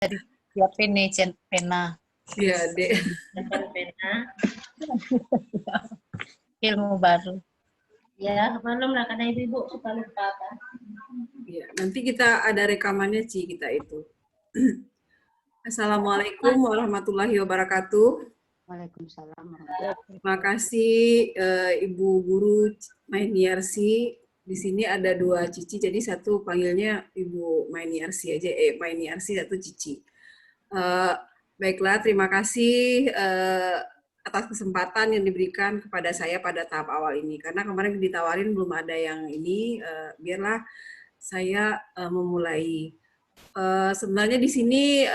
Siapin nih pena. Iya, Dek. Pena. Ilmu baru. Ya, malam lah karena ibu-ibu suka lupa kan. Ya, nanti kita ada rekamannya, Ci, kita itu. Assalamualaikum warahmatullahi wabarakatuh. Waalaikumsalam. Terima kasih Ibu Guru Mainiarsi. Di sini ada 2 Cici, jadi satu panggilnya Ibu Mainiarsi aja. Mainiarsi, satu Cici. Baiklah, terima kasih atas kesempatan yang diberikan kepada saya pada tahap awal ini. Karena kemarin ditawarin belum ada yang ini, biarlah saya memulai. Sebenarnya di sini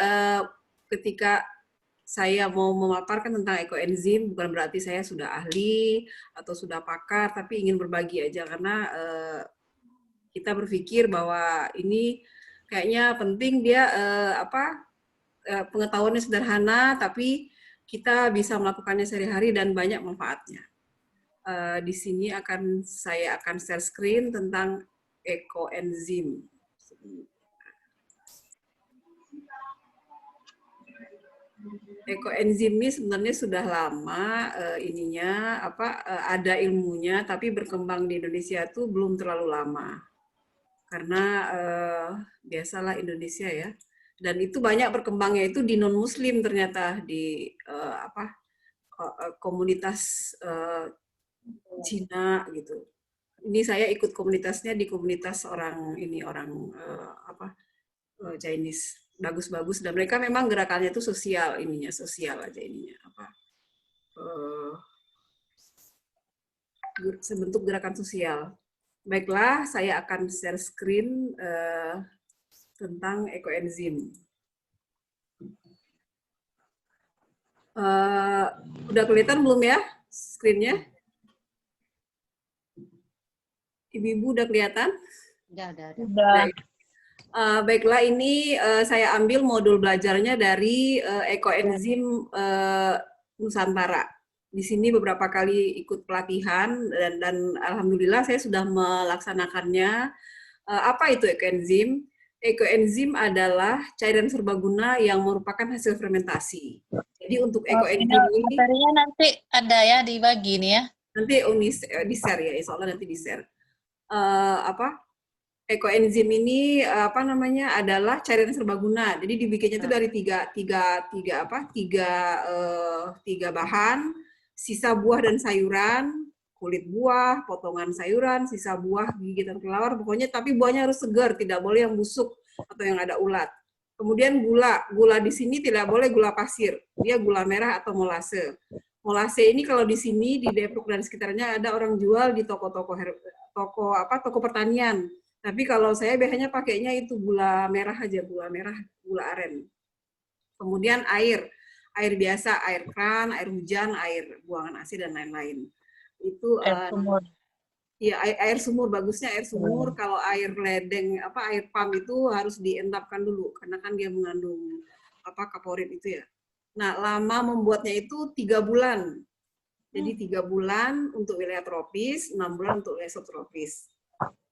ketika saya mau memaparkan tentang ekoenzim, bukan berarti saya sudah ahli atau sudah pakar, tapi ingin berbagi aja karena kita berpikir bahwa ini kayaknya penting dia pengetahuannya sederhana, tapi kita bisa melakukannya sehari-hari dan banyak manfaatnya. Di sini saya akan share screen tentang ekoenzim. Ekoenzim ini sebenarnya sudah lama ada ilmunya, tapi berkembang di Indonesia itu belum terlalu lama. Karena biasalah Indonesia ya. Dan itu banyak berkembangnya itu di non-muslim ternyata di komunitas Cina gitu. Ini saya ikut komunitasnya di komunitas orang Chinese. Bagus-bagus, dan mereka memang gerakannya itu sosial aja sebentuk gerakan sosial. Baiklah, saya akan share screen tentang ekoenzim. Udah kelihatan belum ya screen-nya? Ibu-ibu udah kelihatan? Udah. Baiklah, ini saya ambil modul belajarnya dari ekoenzim Nusantara. Di sini beberapa kali ikut pelatihan dan alhamdulillah saya sudah melaksanakannya. Apa itu ekoenzim? Ekoenzim adalah cairan serbaguna yang merupakan hasil fermentasi. Jadi untuk ekoenzim ini materinya nanti ada ya dibagi nih ya. Nanti di-share ya, insya Allah nanti di-share. Ekoenzim ini adalah cairan serbaguna. Jadi dibikinnya itu dari tiga bahan: sisa buah dan sayuran, kulit buah, potongan sayuran, sisa buah, gigitan kelawar, pokoknya tapi buahnya harus segar, tidak boleh yang busuk atau yang ada ulat. Kemudian gula di sini tidak boleh gula pasir, dia gula merah atau molase. Molase ini kalau di sini di Depok dan sekitarnya ada orang jual di toko pertanian. Tapi kalau saya biasanya pakainya itu gula merah aja, gula aren. Kemudian air biasa, air kran, air hujan, air buangan AC dan lain-lain. Itu Air sumur. Iya, air sumur, bagusnya air sumur. Kalau air ledeng air pump itu harus diendapkan dulu karena kan dia mengandung kaporit itu ya. Nah, lama membuatnya itu 3 bulan. Jadi 3 bulan untuk wilayah tropis, 6 bulan untuk wilayah subtropis.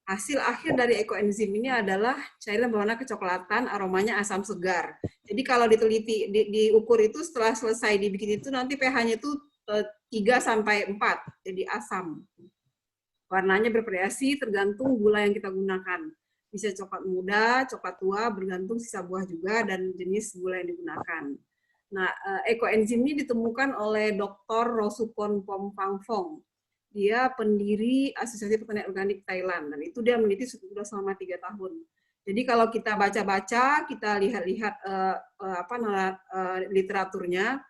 Hasil akhir dari ekoenzim ini adalah cairan berwarna kecoklatan, aromanya asam segar. Jadi kalau diteliti, diukur itu setelah selesai dibikin itu nanti pH-nya itu 3 sampai 4, jadi asam. Warnanya bervariasi tergantung gula yang kita gunakan. Bisa coklat muda, coklat tua, bergantung sisa buah juga dan jenis gula yang digunakan. Nah, ekoenzim ini ditemukan oleh Dr. Rosupon Pomfangfong. Dia pendiri Asosiasi Pertanian Organik Thailand, dan itu dia meneliti sudah selama 3 tahun. Jadi kalau kita baca-baca, kita lihat-lihat literaturnya,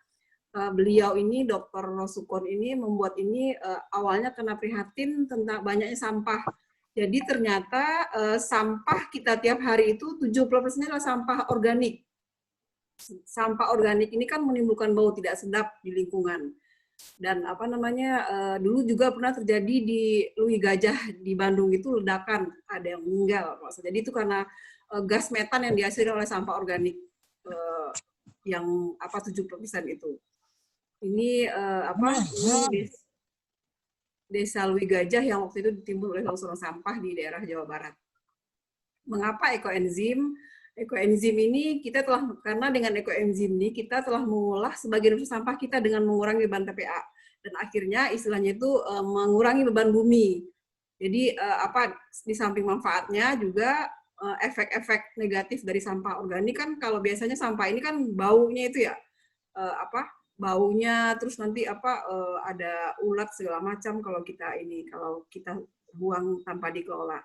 beliau ini, Dr. Rosupon ini membuat ini awalnya karena prihatin tentang banyaknya sampah. Jadi ternyata sampah kita tiap hari itu 70% adalah sampah organik. Sampah organik ini kan menimbulkan bau tidak sedap di lingkungan. Dan dulu juga pernah terjadi di Lui Gajah di Bandung itu ledakan, ada yang meninggal. Jadi itu karena gas metan yang dihasilkan oleh sampah organik yang 70% itu. Ini Desa Lui Gajah yang waktu itu ditimbun oleh longsoran sampah di daerah Jawa Barat. Mengapa ekoenzim? Ekoenzim ini kita telah, karena dengan ekoenzim ini kita telah mengolah sebagian besar sampah kita dengan mengurangi beban TPA, dan akhirnya istilahnya itu mengurangi beban bumi. Jadi di samping manfaatnya juga efek-efek negatif dari sampah organik kan, kalau biasanya sampah ini kan baunya itu ya baunya, terus nanti ada ulat segala macam kalau kita buang tanpa dikelola.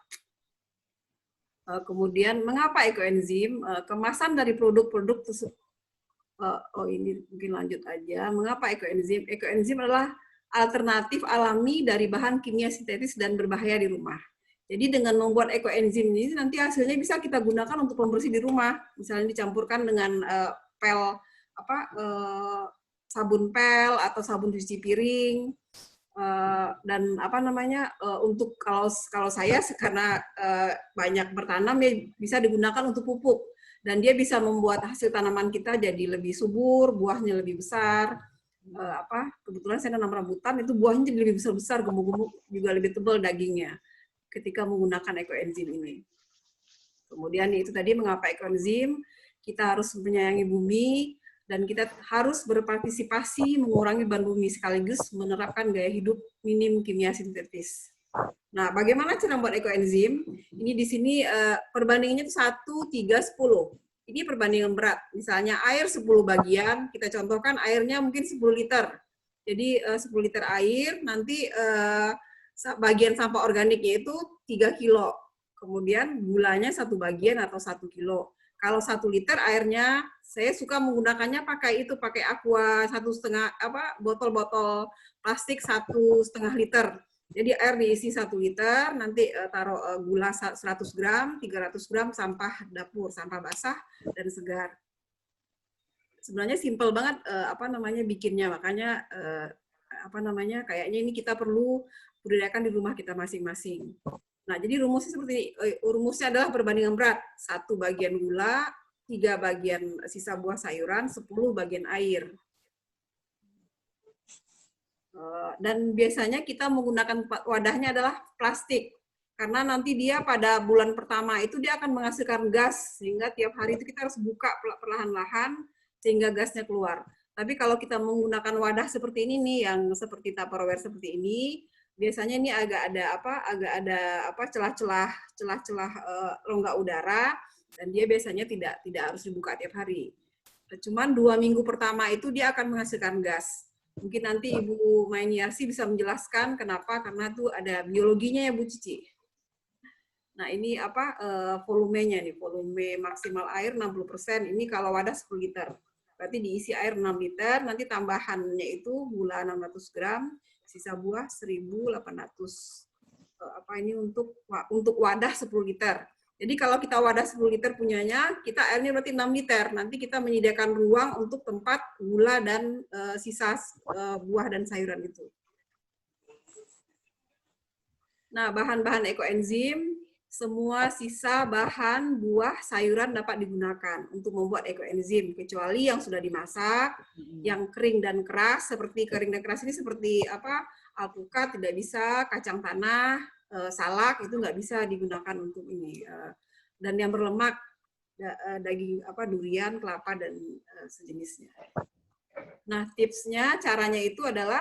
Kemudian mengapa ekoenzim? Kemasan dari produk-produk tersebut. Ini mungkin lanjut aja. Mengapa ekoenzim? Ekoenzim adalah alternatif alami dari bahan kimia sintetis dan berbahaya di rumah. Jadi dengan membuat ekoenzim ini nanti hasilnya bisa kita gunakan untuk pembersih di rumah. Misalnya dicampurkan dengan sabun pel atau sabun cuci piring. Dan untuk kalau saya karena banyak bertanam ya bisa digunakan untuk pupuk, dan dia bisa membuat hasil tanaman kita jadi lebih subur, buahnya lebih besar. Kebetulan saya nanam rambutan, itu buahnya jadi lebih besar, gemuk-gemuk, juga lebih tebal dagingnya ketika menggunakan ekoenzim ini. Kemudian itu tadi mengapa ekoenzim, kita harus menyayangi bumi, dan kita harus berpartisipasi mengurangi beban bumi sekaligus menerapkan gaya hidup minim kimia sintetis. Nah, bagaimana cara membuat ekoenzim? Ini di sini perbandingannya itu 1, 3, 10. Ini perbandingan berat. Misalnya air 10 bagian, kita contohkan airnya mungkin 10 liter. Jadi 10 liter air, nanti bagian sampah organiknya itu 3 kilo. Kemudian gulanya 1 bagian atau 1 kilo. Kalau 1 liter airnya, saya suka menggunakannya pakai aqua 1,5, botol-botol plastik 1,5 liter. Jadi air diisi 1 liter, nanti taruh gula 100 gram, 300 gram sampah dapur, sampah basah dan segar. Sebenarnya simpel banget bikinnya, makanya kayaknya ini kita perlu budidayakan di rumah kita masing-masing. Nah, jadi rumusnya seperti ini. Rumusnya adalah perbandingan berat. 1 bagian gula, 3 bagian sisa buah sayuran, 10 bagian air. Dan biasanya kita menggunakan wadahnya adalah plastik. Karena nanti dia pada bulan pertama itu dia akan menghasilkan gas, sehingga tiap hari itu kita harus buka perlahan-lahan sehingga gasnya keluar. Tapi kalau kita menggunakan wadah seperti ini nih, yang seperti Tupperware seperti ini, biasanya ini agak ada celah-celah rongga udara, dan dia biasanya tidak harus dibuka tiap hari. Cuman 2 minggu pertama itu dia akan menghasilkan gas. Mungkin nanti Ibu Mainiarsi bisa menjelaskan kenapa, karena itu ada biologinya ya Bu Cici. Nah, ini volumenya nih, volume maksimal air 60%. Ini kalau wadah 10 liter. Berarti diisi air 6 liter, nanti tambahannya itu gula 600 gram, sisa buah 1.800. Ini untuk wadah 10 liter. Jadi kalau kita wadah 10 liter punyanya, kita airnya berarti 6 liter. Nanti kita menyediakan ruang untuk tempat gula dan sisa buah dan sayuran itu. Nah, bahan-bahan ekoenzim, semua sisa bahan buah sayuran dapat digunakan untuk membuat ekoenzim, kecuali yang sudah dimasak, yang kering dan keras. Seperti kering dan keras ini seperti alpukat tidak bisa, kacang tanah, salak itu nggak bisa digunakan untuk ini. Dan yang berlemak, daging durian, kelapa dan sejenisnya. Nah, tipsnya, caranya itu adalah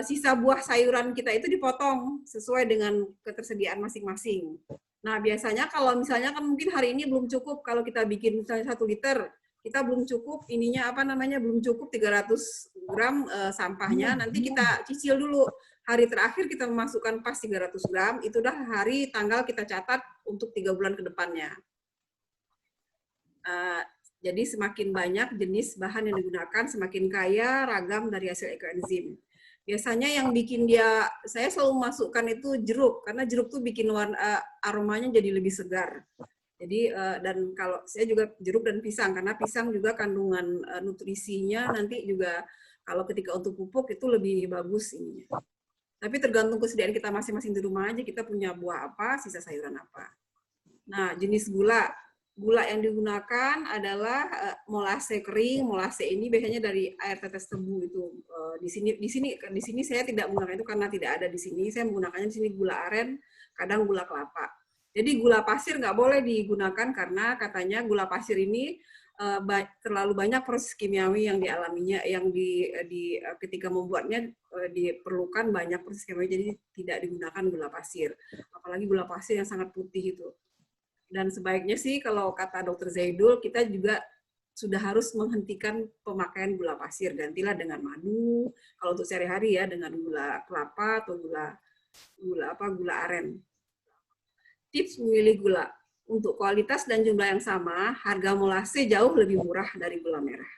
sisa buah sayuran kita itu dipotong sesuai dengan ketersediaan masing-masing. Nah, biasanya kalau misalnya kan mungkin hari ini belum cukup, kalau kita bikin misalnya 1 liter, kita belum cukup belum cukup 300 gram sampahnya, nanti kita cicil dulu. Hari terakhir kita memasukkan pas 300 gram, itu udah hari tanggal kita catat untuk 3 bulan ke depannya. Jadi semakin banyak jenis bahan yang digunakan, semakin kaya ragam dari hasil ekoenzim. Biasanya yang bikin saya selalu masukkan itu jeruk, karena jeruk tuh bikin aromanya jadi lebih segar. Jadi dan kalau saya juga jeruk dan pisang, karena pisang juga kandungan nutrisinya nanti juga kalau ketika untuk pupuk itu lebih bagus ininya. Tapi tergantung kesediaan kita masing-masing di rumah aja, kita punya buah apa, sisa sayuran apa. Nah, jenis gula. Gula yang digunakan adalah molase kering. Molase ini biasanya dari air tetes tebu itu. Di sini saya tidak menggunakan itu karena tidak ada di sini. Saya menggunakannya di sini gula aren, kadang gula kelapa. Jadi gula pasir nggak boleh digunakan karena katanya gula pasir ini terlalu banyak proses kimiawi yang dialaminya, yang ketika membuatnya diperlukan banyak proses kimiawi, jadi tidak digunakan gula pasir. Apalagi gula pasir yang sangat putih itu. Dan sebaiknya sih kalau kata Dr. Zaidul, kita juga sudah harus menghentikan pemakaian gula pasir, gantilah dengan madu. Kalau untuk sehari-hari ya dengan gula kelapa atau gula aren. Tips memilih gula. Untuk kualitas dan jumlah yang sama, harga molase jauh lebih murah dari gula merah.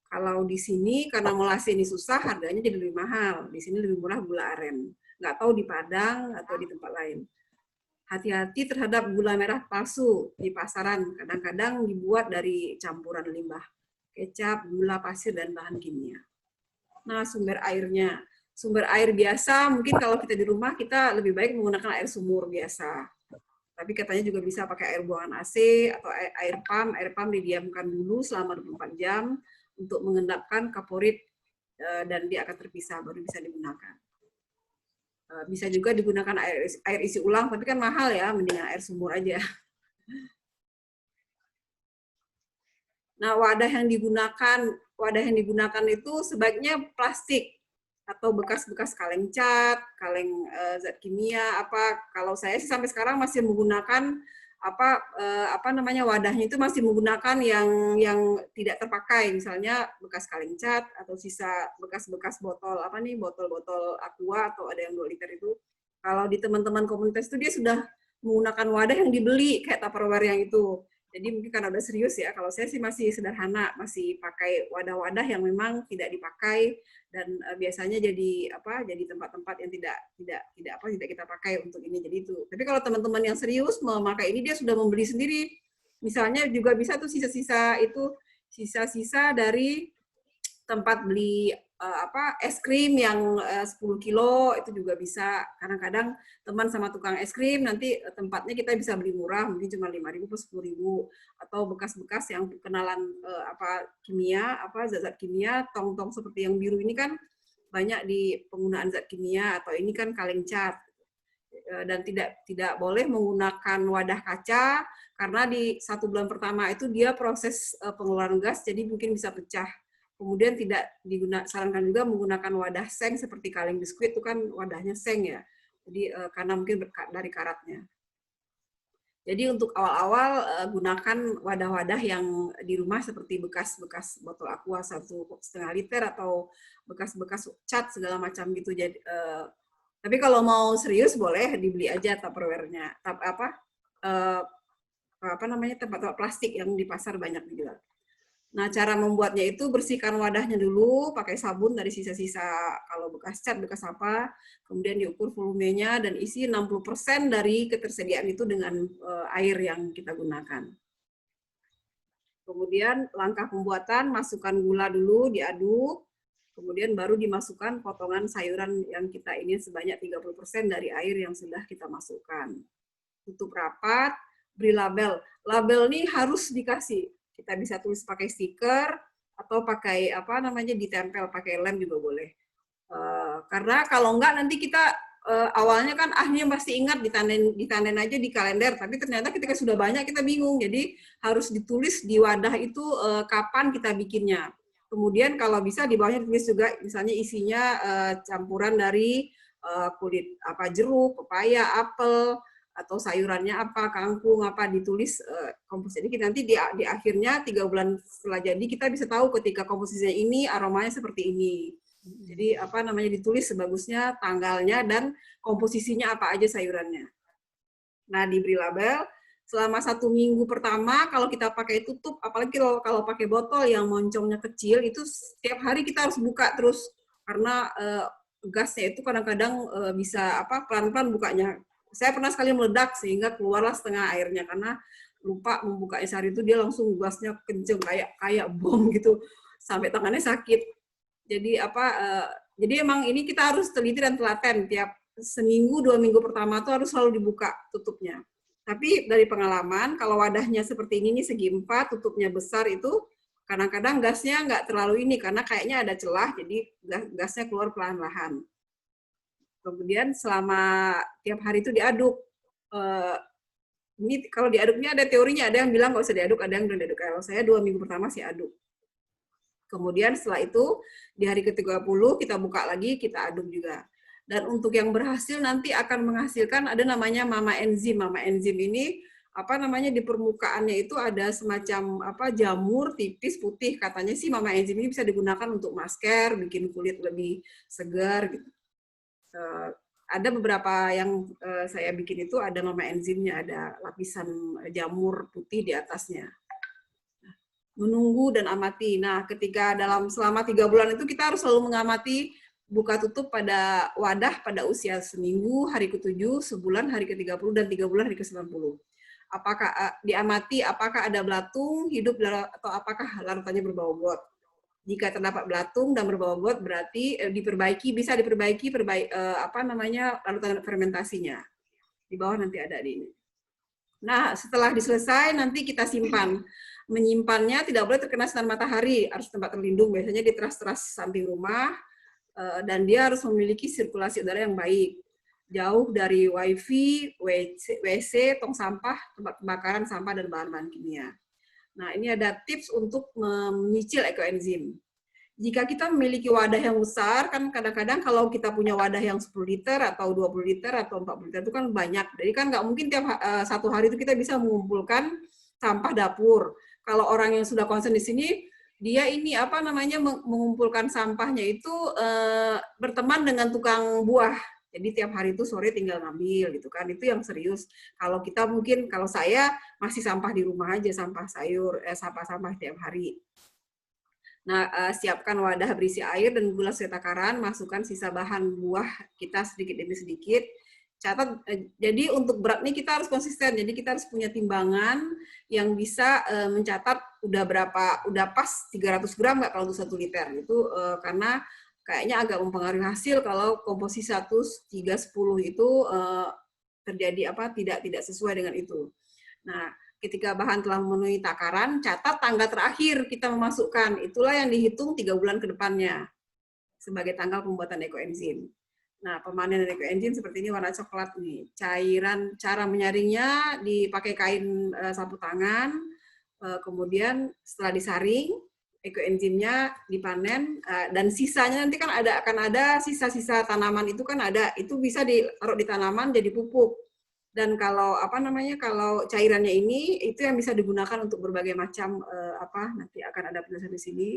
Kalau di sini, karena molase ini susah, harganya jadi lebih mahal. Di sini lebih murah gula aren. Nggak tahu di Padang atau di tempat lain. Hati-hati terhadap gula merah palsu di pasaran. Kadang-kadang dibuat dari campuran limbah, kecap, gula pasir, dan bahan kimia. Nah, sumber airnya. Sumber air biasa, mungkin kalau kita di rumah, kita lebih baik menggunakan air sumur biasa. Tapi katanya juga bisa pakai air buangan AC atau air pump. Air pump didiamkan dulu selama 24 jam untuk mengendapkan kaporit dan dia akan terpisah, baru bisa digunakan. Bisa juga digunakan air isi ulang, tapi kan mahal ya, mendingan air sumur aja. Nah, wadah yang digunakan itu sebaiknya plastik atau bekas-bekas kaleng cat, kaleng zat kimia apa. Kalau saya sih sampai sekarang masih menggunakan wadahnya itu masih menggunakan yang tidak terpakai, misalnya bekas kaleng cat atau sisa bekas-bekas botol botol aqua atau ada yang 2 liter itu. Kalau di teman-teman komunitas itu dia sudah menggunakan wadah yang dibeli kayak Tupperware yang itu. Jadi mungkin karena udah serius ya, kalau saya sih masih sederhana, masih pakai wadah-wadah yang memang tidak dipakai dan biasanya jadi tempat-tempat yang tidak kita pakai untuk ini, jadi itu. Tapi kalau teman-teman yang serius memakai ini, dia sudah membeli sendiri. Misalnya juga bisa tuh sisa-sisa dari tempat beli es krim yang 10 kilo itu juga bisa. Kadang-kadang teman sama tukang es krim nanti tempatnya kita bisa beli murah, mungkin cuma 5.000 atau 10.000, atau bekas-bekas yang kenalan zat-zat kimia, tong-tong seperti yang biru ini kan banyak di penggunaan zat kimia, atau ini kan kaleng cat. Dan tidak boleh menggunakan wadah kaca karena di 1 bulan pertama itu dia proses pengeluaran gas, jadi mungkin bisa pecah. Kemudian tidak sarankan juga menggunakan wadah seng seperti kaleng biskuit, itu kan wadahnya seng ya. Jadi karena mungkin dari karatnya. Jadi untuk awal-awal gunakan wadah-wadah yang di rumah seperti bekas-bekas botol aqua 1,5 liter atau bekas-bekas cat segala macam gitu. Jadi tapi kalau mau serius boleh dibeli aja Tupperware-nya. Tempat-tempat plastik yang di pasar banyak dijual. Nah, cara membuatnya itu bersihkan wadahnya dulu, pakai sabun dari sisa-sisa kalau bekas cat, bekas apa, kemudian diukur volumenya dan isi 60% dari ketersediaan itu dengan air yang kita gunakan. Kemudian langkah pembuatan, masukkan gula dulu, diaduk, kemudian baru dimasukkan potongan sayuran yang kita ini sebanyak 30% dari air yang sudah kita masukkan. Tutup rapat, beri label. Label ini harus dikasih. Kita bisa tulis pakai stiker atau pakai ditempel pakai lem juga boleh. Karena kalau enggak nanti kita awalnya kan akhirnya pasti ingat ditandain aja di kalender, tapi ternyata ketika sudah banyak kita bingung. Jadi harus ditulis di wadah itu kapan kita bikinnya. Kemudian kalau bisa di bawahnya tulis juga misalnya isinya campuran dari kulit jeruk, pepaya, apel, atau sayurannya apa, kangkung apa, ditulis komposisi. Jadi nanti di akhirnya 3 bulan setelah jadi kita bisa tahu ketika komposisinya ini aromanya seperti ini. Jadi ditulis sebagusnya tanggalnya dan komposisinya apa aja sayurannya. Nah, diberi label. Selama 1 minggu pertama kalau kita pakai tutup, apalagi kalau pakai botol yang moncongnya kecil, itu setiap hari kita harus buka terus karena gasnya itu kadang-kadang bisa pelan-pelan bukanya. Saya pernah sekali meledak sehingga keluarlah setengah airnya karena lupa membukanya sehari itu, dia langsung gasnya kenceng kayak bom gitu sampai tangannya sakit. Jadi jadi emang ini kita harus teliti dan telaten, tiap seminggu 2 minggu pertama tuh harus selalu dibuka tutupnya. Tapi dari pengalaman kalau wadahnya seperti ini nih segi 4, tutupnya besar, itu kadang-kadang gasnya nggak terlalu ini karena kayaknya ada celah, jadi gasnya keluar perlahan-lahan. Kemudian selama tiap hari itu diaduk. eh, ini kalau diaduknya ada teorinya, ada yang bilang nggak usah diaduk, ada yang bilang diaduk. Kalau saya 2 minggu pertama sih aduk. Kemudian setelah itu di hari ke-30 kita buka lagi, kita aduk juga. Dan untuk yang berhasil nanti akan menghasilkan ada namanya mama enzim. Mama enzim ini apa namanya di permukaannya itu ada semacam apa jamur tipis putih. Katanya sih mama enzim ini bisa digunakan untuk masker, bikin kulit lebih segar gitu. Ada beberapa yang saya bikin itu ada mama enzimnya, ada lapisan jamur putih di atasnya. Menunggu dan amati. Nah, ketika selama 3 bulan itu kita harus selalu mengamati buka tutup pada wadah pada usia seminggu, hari ke-7, sebulan, hari ke-30, dan 3 bulan, hari ke-90. Apakah diamati apakah ada belatung hidup atau apakah larutannya berbau got. Jika terdapat belatung dan berbau got berarti bisa diperbaiki larutan fermentasinya. Di bawah nanti ada di ini. Nah, setelah diselesai nanti kita simpan. Menyimpannya tidak boleh terkena sinar matahari, harus tempat terlindung, biasanya di teras-teras samping rumah, dan dia harus memiliki sirkulasi udara yang baik. Jauh dari wifi, WC, tong sampah, tempat pembakaran sampah, dan bahan-bahan kimia. Nah, ini ada tips untuk menyicil ekoenzim. Jika kita memiliki wadah yang besar, kan kadang-kadang kalau kita punya wadah yang 10 liter atau 20 liter atau 40 liter itu kan banyak. Jadi kan nggak mungkin satu hari itu kita bisa mengumpulkan sampah dapur. Kalau orang yang sudah concern di sini, dia ini apa namanya mengumpulkan sampahnya itu berteman dengan tukang buah. Jadi tiap hari itu sore tinggal ngambil gitu kan. Itu yang serius. Kalau kita mungkin kalau saya masih sampah di rumah aja, sampah sayur, sampah-sampah tiap hari. Nah, siapkan wadah berisi air dan gula sesuai takaran, masukkan sisa bahan buah kita sedikit demi sedikit. Catat, jadi untuk berat ini kita harus konsisten, jadi kita harus punya timbangan yang bisa mencatat udah pas 300 gram nggak kalau untuk 1 liter. Itu karena kayaknya agak mempengaruhi hasil kalau komposisi 1:3:10 itu terjadi tidak sesuai dengan itu. Nah, ketika bahan telah memenuhi takaran, catat tanggal terakhir kita memasukkan. Itulah yang dihitung 3 bulan ke depannya sebagai tanggal pembuatan ekoenzim. Nah, pemanenan ekoenzim seperti ini warna coklat nih. Cairan, cara menyaringnya dipakai kain sapu tangan, kemudian setelah disaring, ekoenzimnya dipanen, dan sisanya nanti kan akan ada sisa-sisa tanaman itu kan ada, itu bisa ditaruh di tanaman jadi pupuk. Dan kalau kalau cairannya ini itu yang bisa digunakan untuk berbagai macam nanti akan ada penjelasan di sini.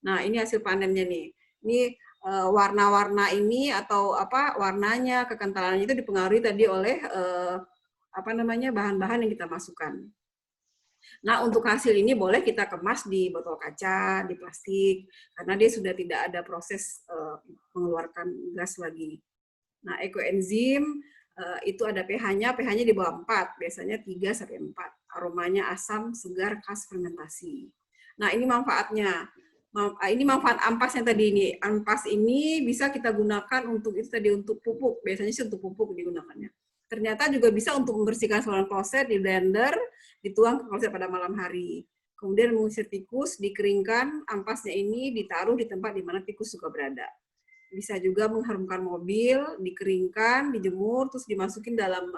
Nah, ini hasil panennya nih. Ini warna-warna ini atau warnanya, kekentalannya itu dipengaruhi tadi oleh bahan-bahan yang kita masukkan. Nah, untuk hasil ini boleh kita kemas di botol kaca, di plastik, karena dia sudah tidak ada proses mengeluarkan gas lagi. Nah, ekoenzim itu ada pH-nya di bawah 4, biasanya 3-4. Aromanya asam, segar, khas fermentasi. Nah, ini manfaatnya. Ini manfaat ampas yang tadi ini. Ampas ini bisa kita gunakan untuk pupuk. Biasanya sih untuk pupuk digunakannya. Ternyata juga bisa untuk membersihkan saluran kloset di blender, dituang ke kloset pada malam hari. Kemudian mengusir tikus, dikeringkan, ampasnya ini ditaruh di tempat di mana tikus suka berada. Bisa juga mengharumkan mobil, dikeringkan, dijemur, terus dimasukin dalam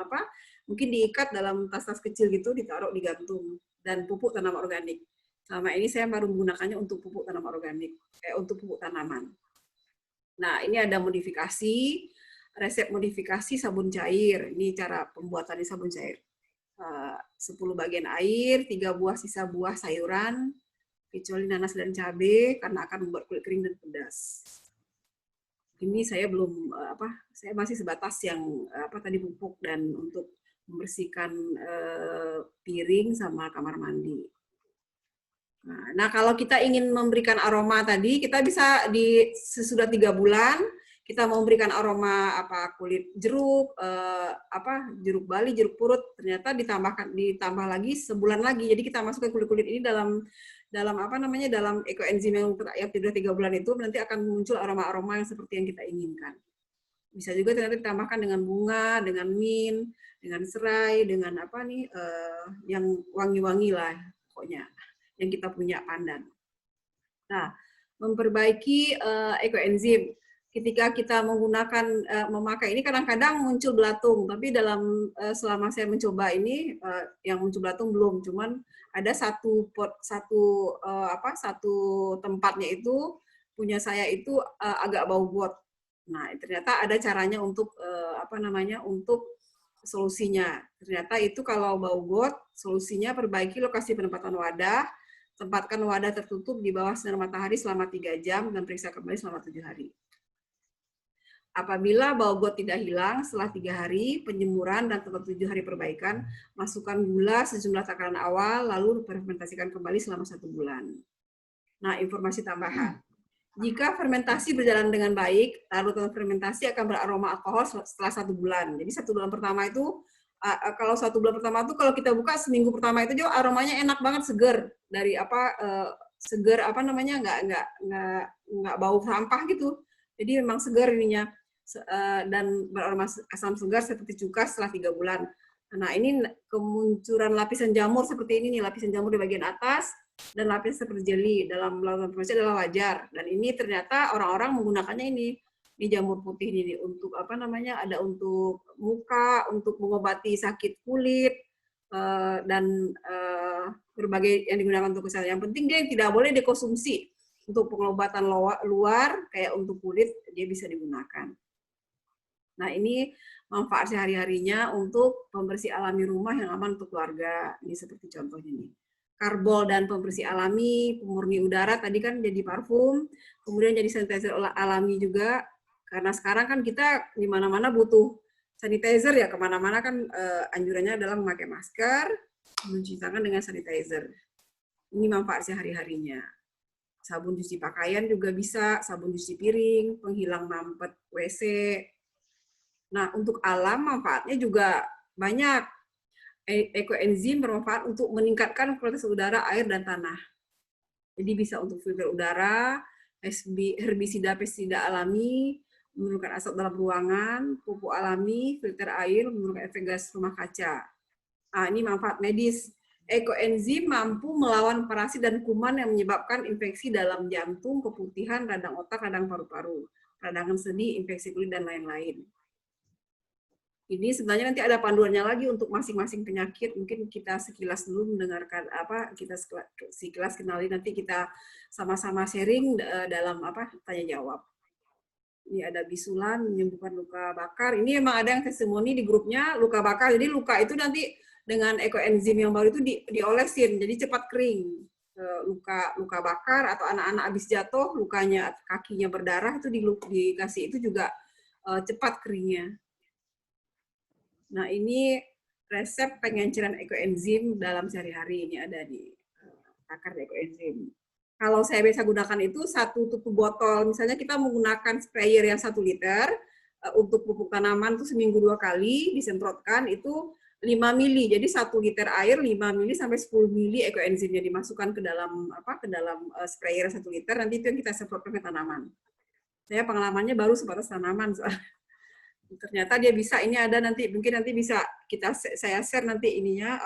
mungkin diikat dalam tas-tas kecil gitu, ditaruh, digantung. Dan pupuk tanaman organik. Selama ini saya baru menggunakannya untuk pupuk tanaman organik, untuk pupuk tanaman. Nah, ini ada modifikasi, resep modifikasi sabun cair. Ini cara pembuatannya sabun cair. 10 bagian air, 3 buah sisa buah sayuran, kecuali nanas dan cabai, karena akan membuat kulit kering dan pedas. Ini saya belum saya masih sebatas yang tadi pupuk dan untuk membersihkan piring sama kamar mandi. Nah, kalau kita ingin memberikan aroma tadi, kita bisa sesudah 3 bulan kita mau memberikan aroma kulit jeruk, jeruk bali, jeruk purut, ternyata ditambah lagi sebulan lagi. Jadi kita masukkan kulit-kulit ini dalam dalam ekoenzim yang sudah 3 bulan itu, nanti akan muncul aroma-aroma yang seperti yang kita inginkan. Bisa juga ternyata ditambahkan dengan bunga, dengan mint, dengan serai, dengan yang wangi-wangi lah pokoknya yang kita punya pandan. Nah, memperbaiki ekoenzim. ketika kita menggunakan memakai ini kadang-kadang muncul belatung, tapi dalam selama saya mencoba ini yang muncul belatung belum, cuman ada satu tempatnya itu punya saya itu agak bau got. Nah, ternyata ada caranya untuk untuk solusinya. Ternyata itu kalau bau got, solusinya perbaiki lokasi penempatan wadah, tempatkan wadah tertutup di bawah sinar matahari selama 3 jam dan periksa kembali selama 7 hari. Apabila bau got tidak hilang setelah 3 hari penjemuran dan setelah 7 hari perbaikan, masukkan gula sejumlah takaran awal, lalu fermentasikan kembali selama 1 bulan. Nah, informasi tambahan. Jika fermentasi berjalan dengan baik, larutan fermentasi akan beraroma alkohol setelah 1 bulan. Jadi 1 bulan pertama itu, kalau 1 bulan pertama itu kalau kita buka seminggu pertama itu juga aromanya enak banget, seger dari seger nggak bau sampah gitu. Jadi memang segar ininya dan beraroma asam segar seperti cuka setelah 3 bulan. Nah, ini kemunculan lapisan jamur seperti ini nih, lapisan jamur di bagian atas dan lapis seperti jeli dalam larutan fermentasi adalah wajar. Dan ini ternyata orang-orang menggunakannya ini di jamur putih ini untuk ada untuk muka, untuk mengobati sakit kulit dan berbagai yang digunakan untuk kesehatan. Yang penting dia tidak boleh dikonsumsi. Untuk pengobatan luar kayak untuk kulit dia bisa digunakan. Nah, ini manfaat sehari-harinya untuk pembersih alami rumah yang aman untuk keluarga. Ini seperti contohnya ini. Karbol dan pembersih alami, pemurni udara tadi kan jadi parfum, kemudian jadi sanitizer alami juga. Karena sekarang kan kita di mana-mana butuh sanitizer ya, kemana-mana kan anjurannya adalah memakai masker, mencuci tangan dengan sanitizer. Ini manfaat sehari-harinya. Sabun cuci pakaian juga bisa, sabun cuci piring, penghilang mampet WC. Nah, untuk alam manfaatnya juga banyak. Ekoenzim bermanfaat untuk meningkatkan kualitas udara, air, dan tanah. Jadi bisa untuk filter udara, herbisida, pestisida alami, menurunkan asap dalam ruangan, pupuk alami, filter air, menurunkan efek gas rumah kaca. Nah, ini manfaat medis. Ekoenzim mampu melawan parasit dan kuman yang menyebabkan infeksi dalam jantung, keputihan, radang otak, radang paru-paru, radangan sendi, infeksi kulit, dan lain-lain. Ini sebenarnya nanti ada panduannya lagi untuk masing-masing penyakit. Mungkin kita sekilas dulu mendengarkan kita sekilas kenali, nanti kita sama-sama sharing dalam tanya jawab. Ini ada bisulan menyembuhkan luka bakar. Ini memang ada yang testimoni di grupnya luka bakar. Jadi luka itu nanti dengan ekoenzim yang baru itu diolesin, jadi cepat kering. Luka bakar atau anak-anak habis jatuh, lukanya kakinya berdarah itu dikasih itu juga cepat keringnya. Nah, ini resep pengenceran ekoenzim dalam sehari-hari. Ini ada di takar ekoenzim. Kalau saya biasa gunakan itu 1 tutup botol. Misalnya kita menggunakan sprayer yang 1 liter untuk pupuk tanaman itu seminggu 2 kali disemprotkan itu 5 mili. Jadi 1 liter air 5 mili sampai 10 mili ekoenzimnya dimasukkan ke dalam sprayer 1 liter. Nanti itu yang kita semprotkan ke tanaman. Saya pengalamannya baru sebatas tanaman soalnya. Ternyata dia bisa, ini ada nanti mungkin nanti bisa saya share nanti ininya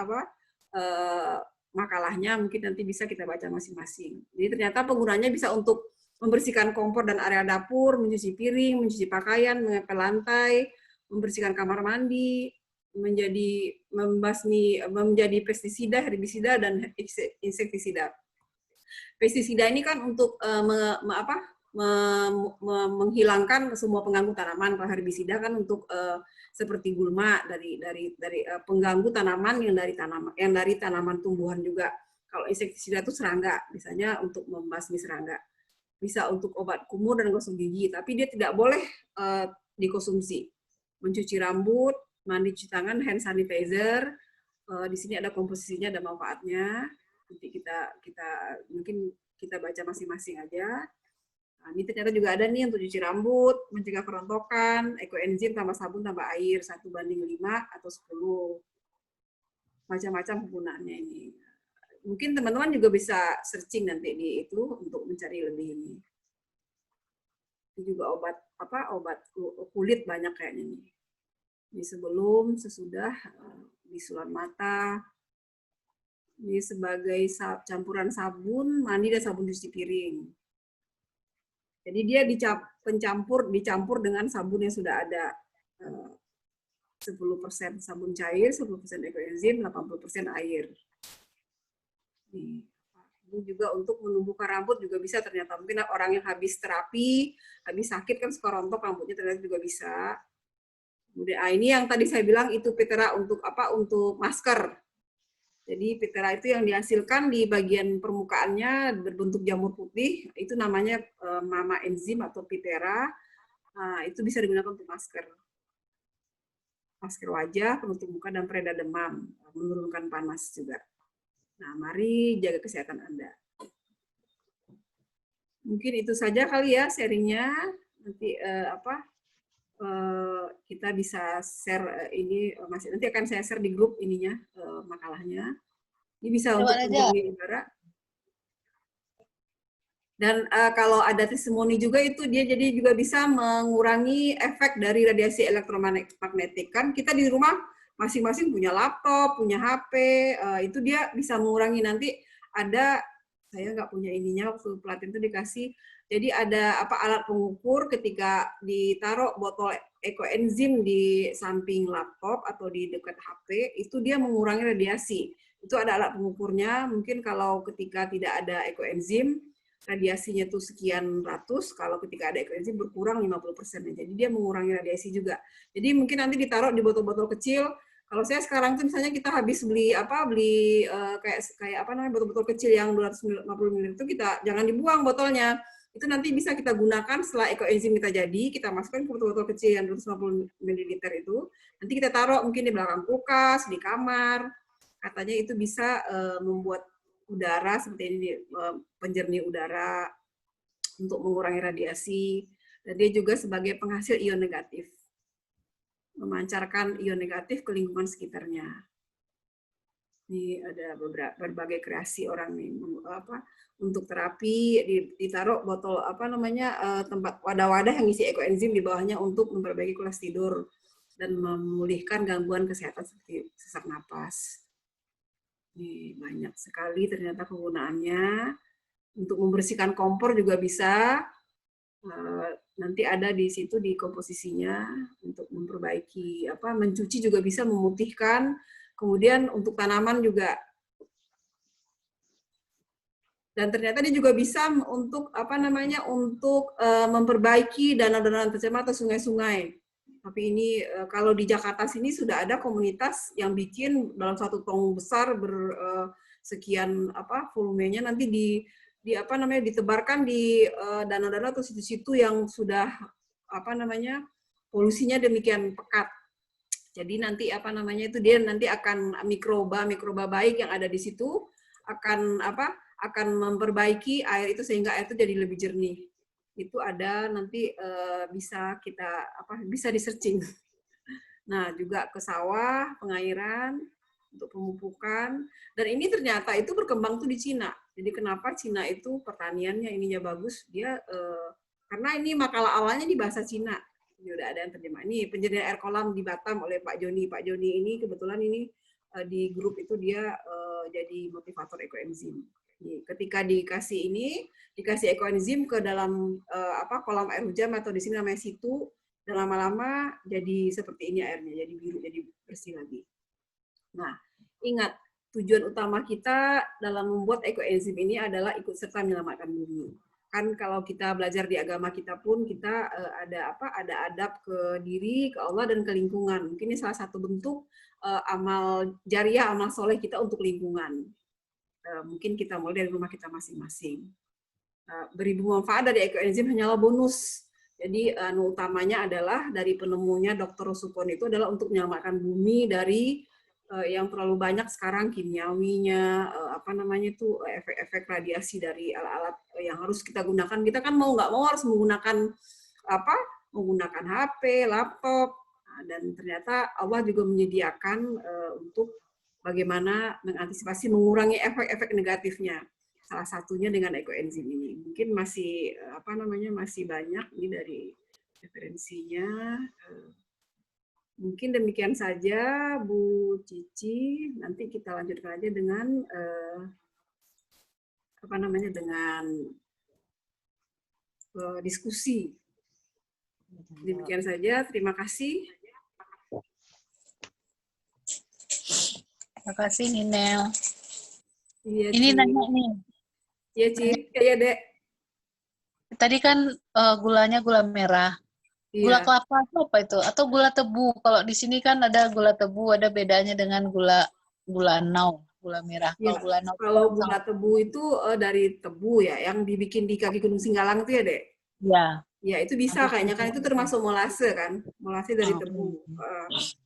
makalahnya, mungkin nanti bisa kita baca masing-masing. Jadi ternyata penggunanya bisa untuk membersihkan kompor dan area dapur, mencuci piring, mencuci pakaian, mengepel lantai, membersihkan kamar mandi, menjadi pestisida, herbisida, dan insektisida. Pestisida ini kan untuk menghilangkan semua pengganggu tanaman. Kalau herbisida kan untuk seperti gulma dari pengganggu tanaman yang dari tanaman tumbuhan juga. Kalau insektisida itu serangga, misalnya untuk membasmi serangga. Bisa untuk obat kumur dan gosok gigi, tapi dia tidak boleh dikonsumsi. Mencuci rambut, mandi, cuci tangan, hand sanitizer. Di sini ada komposisinya, ada manfaatnya. Nanti mungkin kita baca masing-masing aja. Nah, ini ternyata juga ada nih untuk cuci rambut, mencegah kerontokan, ekoenzim tambah sabun tambah air 1:5 atau 10. Macam-macam penggunaannya ini. Mungkin teman-teman juga bisa searching nanti di itu untuk mencari lebih ini. Ini juga obat kulit banyak kayaknya nih. Ini sebelum, sesudah, bisulan mata. Ini sebagai campuran sabun mandi dan sabun cuci piring. Jadi dia dicampur dengan sabun yang sudah ada. 10% sabun cair, 10% ekoenzim, 80% air. Ini juga untuk menumbuhkan rambut juga bisa ternyata. Mungkin orang yang habis terapi, habis sakit kan suka rontok rambutnya, ternyata juga bisa. Kemudian ini yang tadi saya bilang itu Pitera untuk apa? Untuk masker. Jadi Pitera itu yang dihasilkan di bagian permukaannya berbentuk jamur putih, itu namanya mama enzim atau Pitera. Nah, itu bisa digunakan untuk masker wajah, penutup muka, dan pereda demam, menurunkan panas juga. Nah, mari jaga kesehatan Anda. Mungkin itu saja kali ya sharingnya. Nanti kita bisa share ini nanti akan saya share di grup ininya makalahnya. Ini bisa untuk penjernih udara. Dan kalau ada testimoni juga itu dia jadi juga bisa mengurangi efek dari radiasi elektromagnetik. Kan kita di rumah masing-masing punya laptop, punya HP, itu dia bisa mengurangi. Nanti ada, saya nggak punya ininya, waktu pelatihan itu dikasih, jadi ada alat pengukur ketika ditaruh botol ekoenzim di samping laptop atau di dekat HP, itu dia mengurangi radiasi. Itu ada alat pengukurnya, mungkin kalau ketika tidak ada ekoenzim, radiasinya tuh sekian ratus, kalau ketika ada ekoenzim berkurang 50%. Jadi dia mengurangi radiasi juga. Jadi mungkin nanti ditaruh di botol-botol kecil. Kalau saya sekarang tuh misalnya kita habis beli kayak botol-botol kecil yang 250 ml itu kita jangan dibuang botolnya. Itu nanti bisa kita gunakan setelah ekoenzim kita jadi, kita masukkan ke botol-botol kecil yang 250 ml itu. Nanti kita taruh mungkin di belakang kulkas, di kamar. Katanya itu bisa membuat udara seperti ini, penjernih udara untuk mengurangi radiasi, dan dia juga sebagai penghasil ion negatif, memancarkan ion negatif ke lingkungan sekitarnya. Ini ada berbagai kreasi orang nih, untuk terapi ditaruh botol tempat wadah-wadah yang isi ekoenzim di bawahnya untuk memperbaiki kualitas tidur dan memulihkan gangguan kesehatan seperti sesak napas. Ini banyak sekali ternyata penggunaannya. Untuk membersihkan kompor juga bisa. Nanti ada di situ di komposisinya untuk memperbaiki mencuci juga bisa, memutihkan. Kemudian untuk tanaman juga. Dan ternyata dia juga bisa untuk untuk memperbaiki danau-danau tercemar atau sungai-sungai. Tapi ini kalau di Jakarta sini sudah ada komunitas yang bikin dalam satu tong besar sekian volumenya, nanti ditebarkan di danau-danau atau situ-situ yang sudah polusinya demikian pekat. Jadi nanti itu dia nanti akan mikroba baik yang ada di situ akan memperbaiki air itu sehingga air itu jadi lebih jernih. Itu ada nanti bisa di searching. Nah, juga ke sawah, pengairan, untuk pemupukan. Dan ini ternyata itu berkembang tuh di Cina. Jadi kenapa Cina itu pertaniannya ininya bagus? Dia karena ini makalah awalnya di bahasa Cina. Ini udah ada yang terjemah. Ini penjernihan air kolam di Batam oleh Pak Joni. Pak Joni ini kebetulan ini di grup itu dia jadi motivator ekoenzim. Ketika dikasih ekoenzim ke dalam kolam air hujan atau di sini namanya situ, dan lama-lama jadi seperti ini airnya, jadi biru, jadi bersih lagi. Nah, ingat tujuan utama kita dalam membuat ekoenzim ini adalah ikut serta menyelamatkan bumi. Kan kalau kita belajar di agama kita pun kita ada adab ke diri, ke Allah, dan ke lingkungan. Mungkin ini salah satu bentuk amal jariah, amal soleh kita untuk lingkungan. Mungkin kita mulai dari rumah kita masing-masing. Beribu manfaat dari ekoenzim hanyalah bonus. Jadi utamanya adalah dari penemunya Dr. Supon itu adalah untuk menyelamatkan bumi dari yang terlalu banyak sekarang kimiawinya, efek-efek radiasi dari alat-alat yang harus kita gunakan. Kita kan mau nggak mau harus menggunakan menggunakan HP, laptop, dan ternyata Allah juga menyediakan untuk bagaimana mengantisipasi mengurangi efek-efek negatifnya. Salah satunya dengan ekoenzim ini. Mungkin masih masih banyak ini dari referensinya. Mungkin demikian saja Bu Cici. Nanti kita lanjutkan aja dengan dengan diskusi. Demikian saja, terima kasih. Terima kasih Ninel. Iya, Ini Ci. nanya nih. Iya, Ci. Ya, Dek. Tadi kan gulanya gula merah. Gula Iya. kelapa itu apa itu? Atau gula tebu? Kalau di sini kan ada gula tebu, ada bedanya dengan gula nau, gula merah. Kalau Ya, gula nau itu kalau kan gula sangat tebu itu dari tebu ya, yang dibikin di kaki Gunung Singgalang itu ya, Dek? ya. Ya, itu bisa Nanti kayaknya kan itu termasuk molase kan? Molase dari tebu.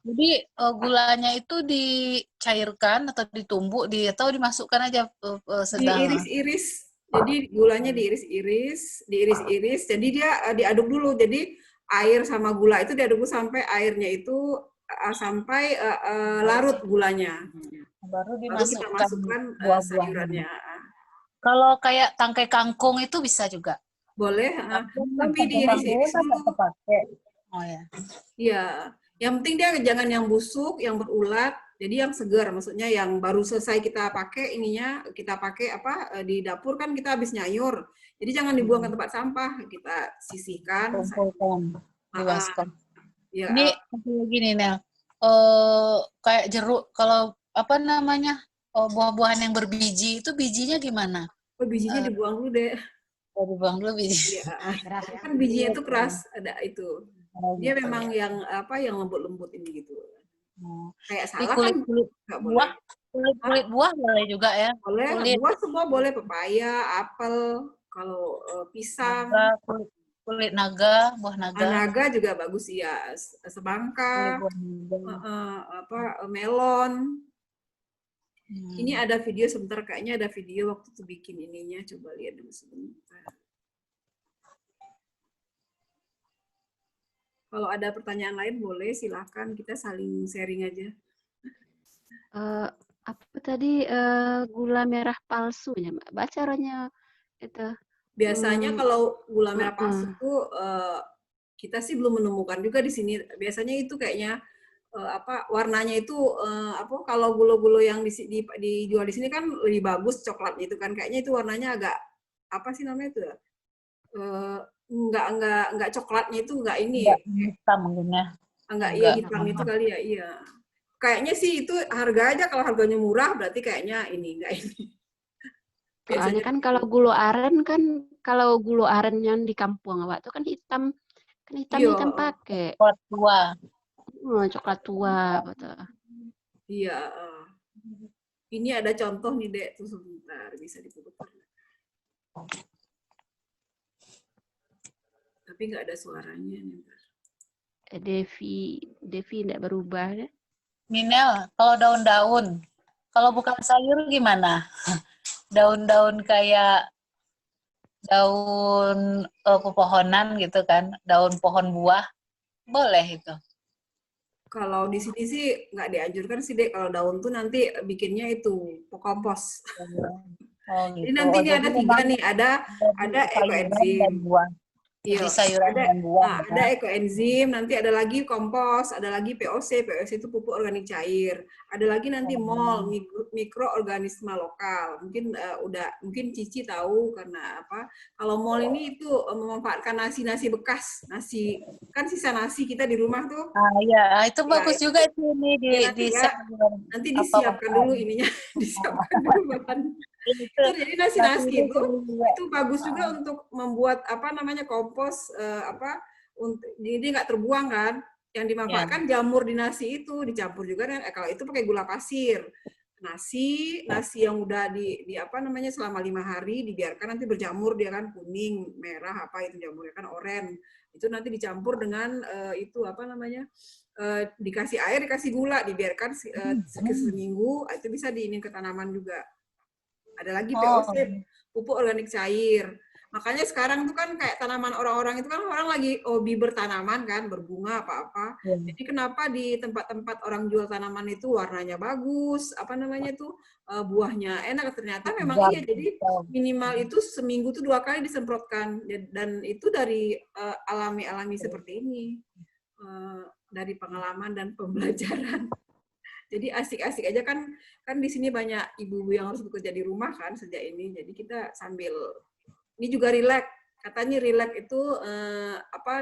Jadi gulanya itu dicairkan atau ditumbuk atau dimasukkan aja sedang. Diiris-iris. Jadi gulanya diiris-iris. Jadi dia diaduk dulu. Jadi air sama gula itu diaduk dulu sampai airnya itu sampai larut gulanya. Baru Baru kita dimasukkan masukkan buah-buahnya. sayurannya. Kalau kayak tangkai kangkung itu bisa juga. Boleh, Kangkung kan tapi tangkai kangkung diiris-iris kan nggak dulu. terpakai. Oh ya. Iya, yang penting dia jangan yang busuk, yang berulat. Jadi yang segar, maksudnya yang baru selesai kita pakai ininya, kita pakai di dapur kan kita habis nyayur. Jadi jangan dibuang ke tempat sampah, kita sisihkan. Kumpulkan di baskom. Ya, Ini gini Nel. Kayak jeruk kalau apa namanya? Buah-buahan yang berbiji itu bijinya gimana? bijinya dibuang dulu deh. Dibuang dulu biji. Iya, kan bijinya itu keras, ada itu. Dia Gitu, memang ya. yang lembut-lembut ini gitu. Kayak Di salah kan kulit nggak buah, boleh. kulit buah boleh juga ya. Boleh, Kulit buah semua boleh, pepaya, apel, kalau pisang, naga, kulit naga, buah naga. naga juga bagus ya, Kulit semangka, buah naga. melon. Ini ada video sebentar, kayaknya ada video waktu itu bikin ininya, coba lihat dulu sebentar. Kalau ada pertanyaan lain boleh, silakan kita saling sharing aja. Apa tadi gula merah palsunya, Mbak? Baca caranya itu. Biasanya kalau gula merah palsu itu kita sih belum menemukan juga di sini. Biasanya itu kayaknya warnanya itu kalau gula-gula yang dijual di sini kan lebih bagus coklatnya itu kan, kayaknya itu warnanya agak apa sih namanya itu ya? Enggak coklatnya itu enggak ini. Enggak hitam mungkin ya. Enggak iya hitam itu kali ya, iya. Kayaknya sih itu harga aja, kalau harganya murah berarti kayaknya ini enggak ini. Soalnya kan kalau gula aren yang di kampung Awak itu kan hitam pakai. Coklat tua. Coklat tua betul. Iya. Ini ada contoh nih, Dek, tuh sebentar bisa diputar. Tapi nggak ada suaranya nih. Devi tidak berubah ya. Minel, kalau daun-daun, kalau bukan sayur gimana? Daun-daun kayak daun pepohonan gitu kan, daun pohon buah, boleh itu. Kalau di sini sih nggak dianjurkan sih, Dek. Kalau daun tuh nanti bikinnya itu kompos. Oh, gitu. Jadi nanti ini ada 3 nih, ada ekoenzim. Jadi sayuran dan buah. Ada ekoenzim, nanti ada lagi kompos, ada lagi POC. POC itu pupuk organik cair. Ada lagi nanti MOL, mikroorganisme lokal. Mungkin Cici tahu karena apa? Kalau MOL ini itu memanfaatkan nasi bekas, kan sisa nasi kita di rumah tuh. Iya, itu bagus juga itu ini nanti disiapkan dulu ininya, disiapkan dulu bahan. Itu jadi nasi itu bagus juga untuk membuat kompos jadi nggak terbuang kan. Yang dimanfaatkan jamur di nasi itu dicampur juga dengan kalau itu pakai gula pasir. Nasi yang udah selama 5 hari dibiarkan nanti berjamur, dia kan kuning, merah itu jamurnya kan oranye. Itu nanti dicampur dengan dikasih air, dikasih gula, dibiarkan seminggu, itu bisa diinin ke tanaman juga. Ada lagi POC, pupuk organik cair. Makanya sekarang tuh kan kayak tanaman orang-orang itu kan orang lagi hobi bertanaman kan, berbunga apa-apa. Jadi kenapa di tempat-tempat orang jual tanaman itu warnanya bagus, buahnya enak, ternyata memang iya. Jadi minimal itu seminggu tuh 2 kali disemprotkan, dan itu dari alami seperti ini, dari pengalaman dan pembelajaran. Jadi asik-asik aja kan di sini banyak ibu-ibu yang harus bekerja di rumah kan sejak ini. Jadi kita sambil ini juga rileks katanya relax itu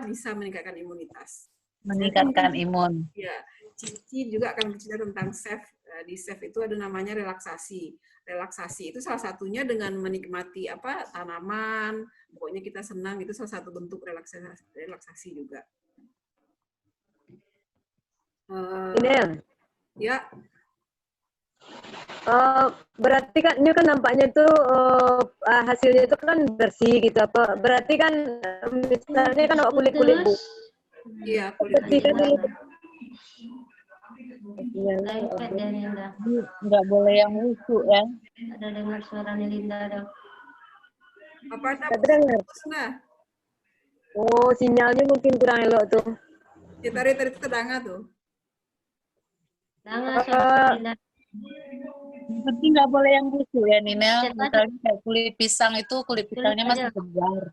bisa meningkatkan imunitas. Meningkatkan imun. Ya, Cici juga akan bercerita tentang SAFE. Di SAFE itu ada namanya relaksasi. Relaksasi itu salah satunya dengan menikmati tanaman. Pokoknya kita senang, itu salah satu bentuk relaksasi juga. Ini Ya, berarti kan ini kan nampaknya tuh hasilnya itu kan bersih gitu apa? Berarti kan misalnya kan kulit-kulit bu. iya kulit. Bersihkan dulu. Lengket deh Linda. Nggak boleh yang lucu ya. Ada dengar suaranya Linda ada. Apa Nggak terdengar. nah? Oh, sinyalnya mungkin kurang elok tuh. Ya, tadi terdengar tuh. Dengar suara Linda. Yang penting nggak boleh yang lucu ya, Ninel. Misalnya kayak kulit pisang itu, kulit pisangnya masih segar.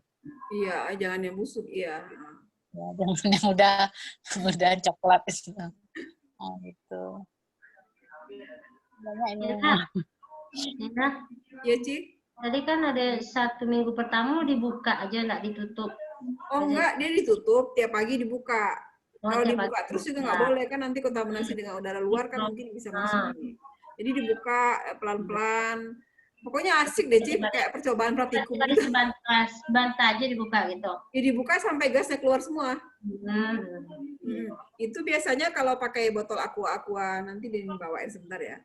Iya, jangan yang busuk, iya. Ya, jangan yang udah coklat itu. Oh, gitu. Banyak ini. Linda, Iya, Ci? tadi kan ada 1 minggu pertama dibuka aja, nggak ditutup. Oh enggak, dia ditutup, tiap pagi dibuka. Oh, Kalau tiap dibuka pagi terus juga dibuka. nggak boleh, kan nanti kontaminasi dengan udara luar kan mungkin bisa masuk. Jadi dibuka pelan-pelan. Pokoknya asik deh, Ci, kayak percobaan praktikum Tadi gitu. sebentar aja dibuka gitu. Ya, dibuka sampai gasnya keluar semua. Itu biasanya kalau pakai botol aqua, nanti dibawain sebentar ya.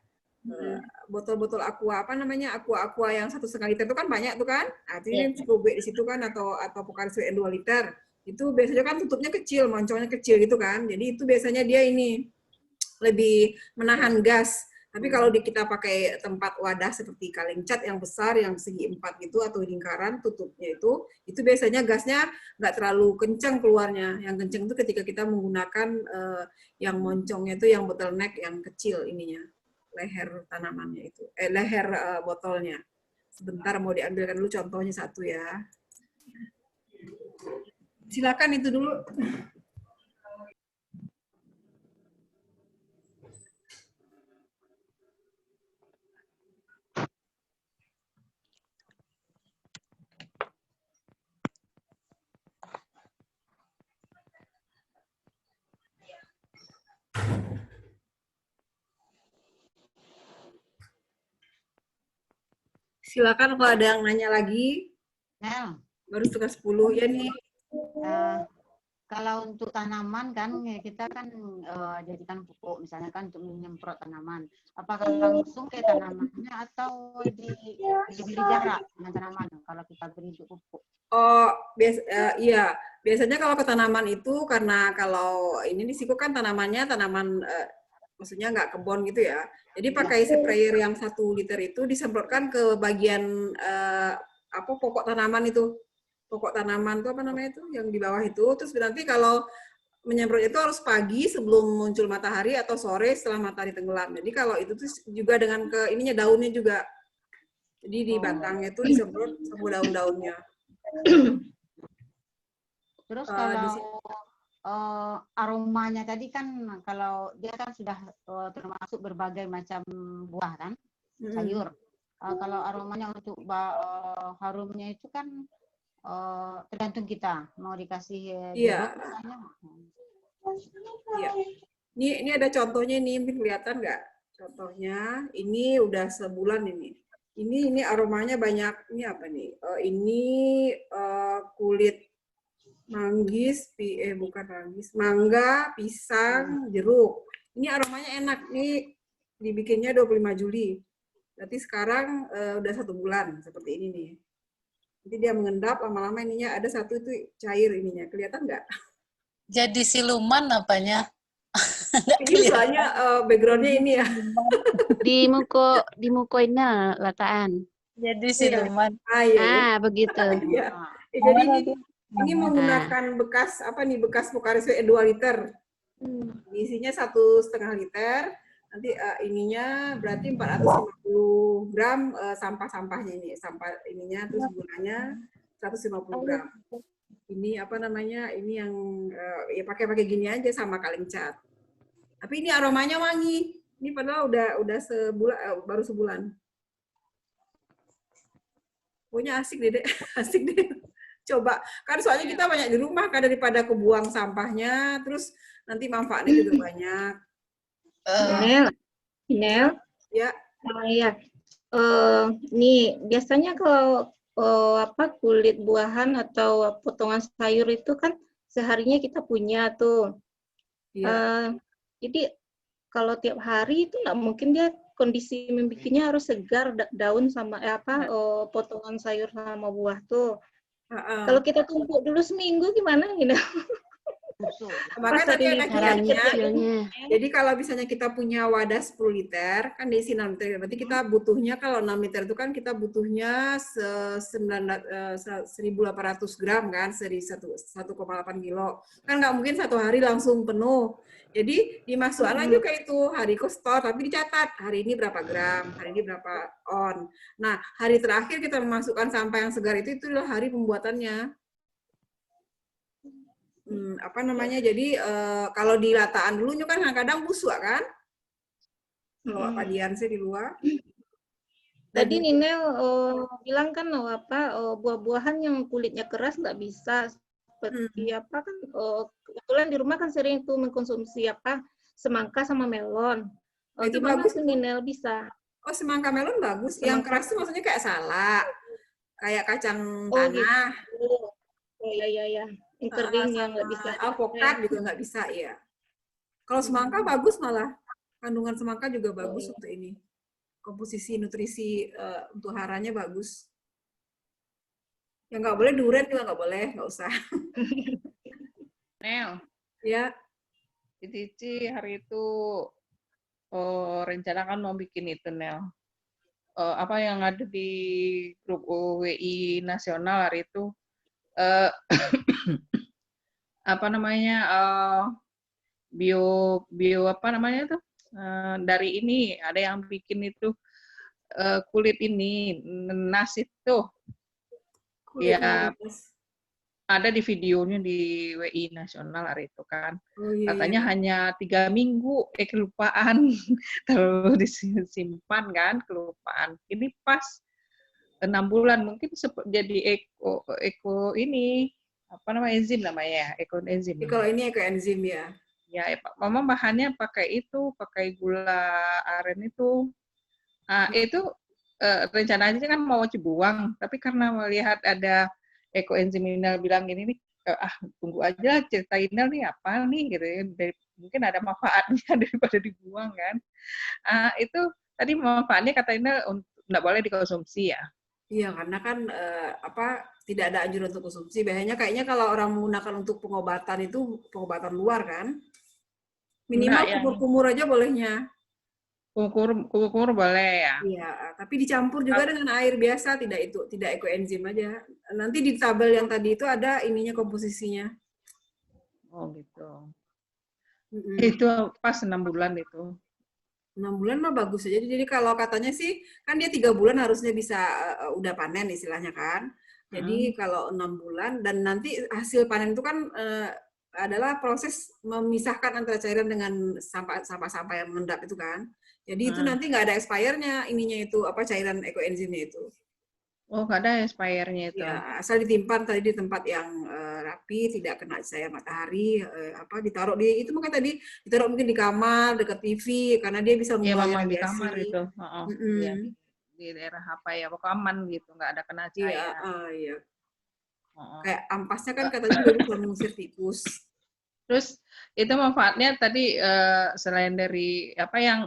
Botol-botol aqua, aqua yang 1,5 liter itu kan banyak tuh kan. Nah, ini cukup di situ kan, atau Pocari 2 liter. Itu biasanya kan tutupnya kecil, moncongnya kecil gitu kan. Jadi itu biasanya dia ini lebih menahan gas. Tapi kalau kita pakai tempat wadah seperti kaleng cat yang besar, yang segi 4 gitu, atau lingkaran tutupnya itu biasanya gasnya nggak terlalu kencang keluarnya. Yang kencang itu ketika kita menggunakan yang moncongnya itu yang bottleneck yang kecil ininya, leher tanamannya itu, leher botolnya. Sebentar mau diambilkan dulu contohnya satu ya. Silakan itu dulu. Silakan kalau ada yang nanya lagi. Nah, Baru setengah 10 ya nih. kalau untuk tanaman kan kita kan jadikan pupuk misalnya kan untuk menyemprot tanaman. Apakah langsung ke tanamannya atau diberi jarak dengan tanaman kalau kita beri pupuk? Oh, iya. Biasanya kalau ke tanaman itu karena kalau ini di siku kan tanamannya tanaman maksudnya nggak kebon gitu ya. Jadi pakai sprayer yang 1 liter itu disemprotkan ke bagian pokok tanaman itu. Pokok tanaman itu apa namanya itu yang di bawah itu. Terus nanti kalau menyemprot itu harus pagi sebelum muncul matahari atau sore setelah matahari tenggelam. Jadi kalau itu tuh juga dengan ke ininya daunnya juga. Jadi di batangnya itu disemprot sama daun-daunnya. Terus kalau aromanya tadi kan kalau dia kan sudah termasuk berbagai macam buah kan, sayur. Kalau aromanya untuk harumnya itu kan tergantung kita mau dikasih jeruk misalnya. Iya. Ini ada contohnya nih, mungkin kelihatan nggak? Contohnya ini udah sebulan ini. Ini aromanya banyak. Ini apa nih? Ini kulit manggis, bukan manggis, mangga, pisang, jeruk. Ini aromanya enak. Ini dibikinnya 25 Juli. Berarti sekarang udah 1 bulan seperti ini nih. Nanti dia mengendap, lama-lama ininya ada satu itu cair ininya. Kelihatan nggak? Jadi siluman apanya? Ini soalnya backgroundnya ini ya. Di muko ini latakan. Jadi siluman. Iya. Begitu. Iya. Jadi ini menggunakan bekas bekas Pocari 2 liter. Isinya 1,5 liter. Nanti ininya berarti 450 gram sampah-sampahnya ini, sampah ininya terus gunanya 150 gram. Ini ini yang ya pakai gini aja sama kaleng cat. Tapi ini aromanya wangi. Ini padahal udah sebulan baru sebulan. Pokoknya asik deh, asik deh. Coba, kan soalnya kita banyak di rumah kan daripada kebuang sampahnya, terus nanti manfaatnya juga banyak. Nel, Nel, Ya, ya. Nih biasanya kalau kulit buahan atau potongan sayur itu kan seharinya kita punya tuh. iya. Jadi kalau tiap hari itu nggak mungkin dia kondisi membikinnya harus segar daun sama potongan sayur sama buah tuh. Kalau kita tumpuk dulu seminggu gimana gitu? Makanya tadi ada Caranya kiatnya. kecilnya. Jadi kalau misalnya kita punya wadah 10 liter, kan diisi 6 liter. Berarti kita butuhnya, kalau 6 liter itu kan kita butuhnya 1.800 gram kan, seri 1,8 kilo. Kan nggak mungkin satu hari langsung penuh. Jadi dimasukkan aja kayak itu, hariku store, tapi dicatat, hari ini berapa gram, hari ini berapa on. Nah, hari terakhir kita memasukkan sampah yang segar itu adalah hari pembuatannya. Jadi kalau di lataan dulu kan kadang busuk kan, kalau padian sih di luar. Tadi Ninel bilang kan buah-buahan yang kulitnya keras nggak bisa, seperti apa kan, kebetulan di rumah kan sering tuh mengkonsumsi semangka sama melon. Itu Gimana bagus tuh tuh. Ninel bisa? Oh, semangka melon bagus. Yang keras tuh maksudnya kayak salak, kayak kacang tanah. Gitu. Oh ya. Yang kering yang nggak bisa. Alpukat juga nggak bisa ya. Kalau semangka bagus malah. Kandungan semangka juga bagus untuk ini. Komposisi nutrisi untuk haranya bagus. Yang nggak boleh durian juga nggak boleh, nggak usah. Nel, Ya. Cici hari itu rencana kan mau bikin itu, Nel. Apa yang ada di grup WI nasional hari itu, bio apa namanya tuh, dari ini ada yang bikin itu kulit ini nasi tuh, ya ada di videonya di WI nasional hari itu kan. Oh, iya, Katanya hanya 3 minggu, kelupaan terlalu disimpan kan, kelupaan. Ini pas 6 bulan mungkin jadi eko ini enzim namanya, ekoenzim. Kalau ini ekoenzim ya. Ya, Mama bahannya pakai gula aren itu. Itu rencananya kan mau dibuang, tapi karena melihat ada ekoenzim Inel bilang ini nih, tunggu aja cerita Inel nih apa nih gitu ya. Mungkin ada manfaatnya daripada dibuang kan. Itu tadi manfaatnya kata Inel nggak boleh dikonsumsi ya. Iya, karena kan tidak ada anjuran untuk konsumsi. Biasanya kayaknya kalau orang menggunakan untuk pengobatan itu pengobatan luar kan. Minimal kumur-kumur aja bolehnya. Kumur boleh ya. Iya, tapi dicampur juga dengan air biasa, tidak ekoenzim aja. Nanti di tabel yang tadi itu ada ininya komposisinya. Oh gitu. Itu pas 6 bulan itu. 6 bulan mah bagus aja. Jadi kalau katanya sih, kan dia 3 bulan harusnya bisa udah panen istilahnya kan. Jadi kalau 6 bulan, dan nanti hasil panen itu kan adalah proses memisahkan antara cairan dengan sampah-sampah yang mengendap itu kan. Jadi itu nanti nggak ada expire-nya ininya itu, cairan ekoenzimnya itu. Oh, nggak ada expire-nya itu. Ya, asal ditimpan tadi di tempat yang rapi, tidak kena cahaya matahari, ditaruh di itu mungkin tadi ditaruh mungkin di kamar dekat TV karena dia bisa membuang radiasi. Di kamar itu. Ya, di daerah apa ya, pokoknya aman gitu, nggak ada kena cahaya. Iya. Kayak ampasnya kan katanya juga bisa mengusir tikus. Terus itu manfaatnya tadi selain dari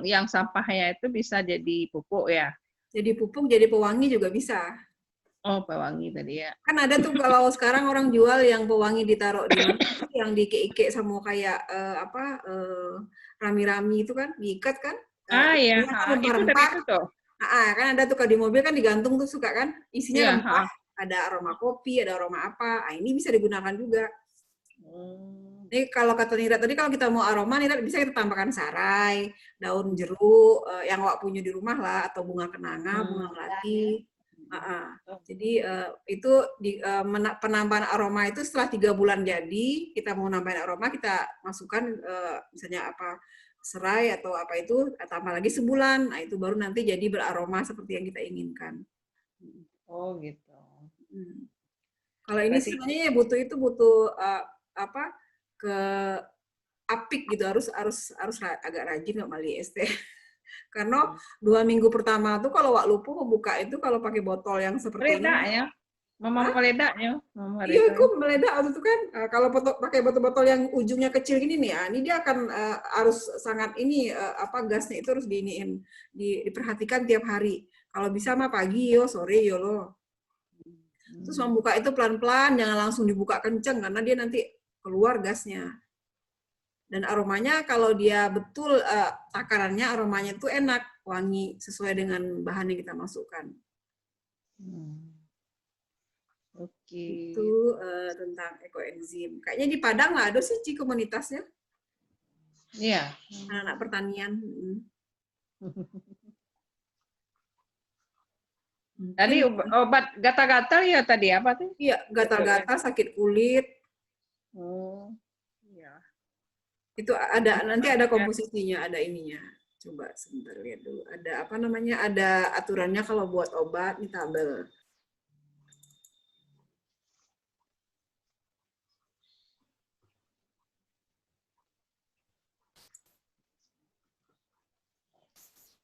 yang sampahnya itu bisa jadi pupuk ya. Jadi pupuk, jadi pewangi juga bisa. Oh, pewangi tadi ya. Kan ada tuh kalau sekarang orang jual yang pewangi ditaruh di yang diike-ike sama kayak rami-rami itu kan, diikat kan? Iya, itu dari itu tuh. Kan ada tuh kalau di mobil kan digantung tuh suka kan, isinya rempah, ada aroma kopi, ada aroma apa. Ini bisa digunakan juga. Jadi kalau kata Nira tadi, kalau kita mau aroma, Nira bisa kita tambahkan sarai, daun jeruk, yang Wak punya di rumah lah, atau bunga kenanga, bunga melati. Jadi itu penambahan aroma itu setelah 3 bulan jadi, kita mau nambahin aroma, kita masukkan misalnya serai atau apa itu, tambah lagi sebulan, nah itu baru nanti jadi beraroma seperti yang kita inginkan. Oh gitu. Kalau ini Berarti- sebenarnya butuh apa ke apik gitu, harus agak rajin nggak mali es teh. Karena 2 minggu pertama tuh kalau Wak Lupu membuka itu kalau pakai botol yang seperti ini. meledaknya, mama Hah? meledaknya, mama Iya, meledaknya. aku meledak waktu itu kan. Kalau pakai botol-botol yang ujungnya kecil gini nih, ini dia akan harus sangat ini gasnya itu harus diperhatikan tiap hari. Kalau bisa mah pagi yo, sore yo lo. Terus membuka itu pelan-pelan, jangan langsung dibuka kenceng karena dia nanti keluar gasnya. Dan aromanya kalau dia betul takarannya aromanya itu enak, wangi sesuai dengan bahan yang kita masukkan. Oke. Itu tentang ekoenzim. Kayaknya di Padang nggak ada sih Ci komunitasnya, Iya. anak-anak pertanian. Tadi obat gatal-gatal ya tadi apa tuh? Iya, gatal-gatal, sakit kulit. Oh, iya. Itu ada, nanti ada komposisinya, ada ininya. Coba sebentar lihat dulu. Ada apa namanya? Ada aturannya kalau buat obat, ini tabel.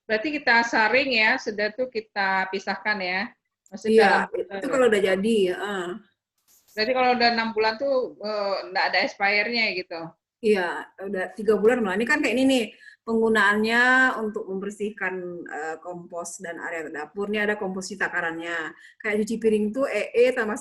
Berarti kita saring ya, sudah tuh kita pisahkan ya. Masih Iya, dalam itu kalau udah jadi. Berarti kalau udah 6 bulan tuh nggak ada expirednya gitu. Iya, udah 3 bulan malah. Ini kan kayak ini nih, penggunaannya untuk membersihkan kompos dan area dapur. Ini ada komposisi takarannya. Kayak cuci piring tuh tambah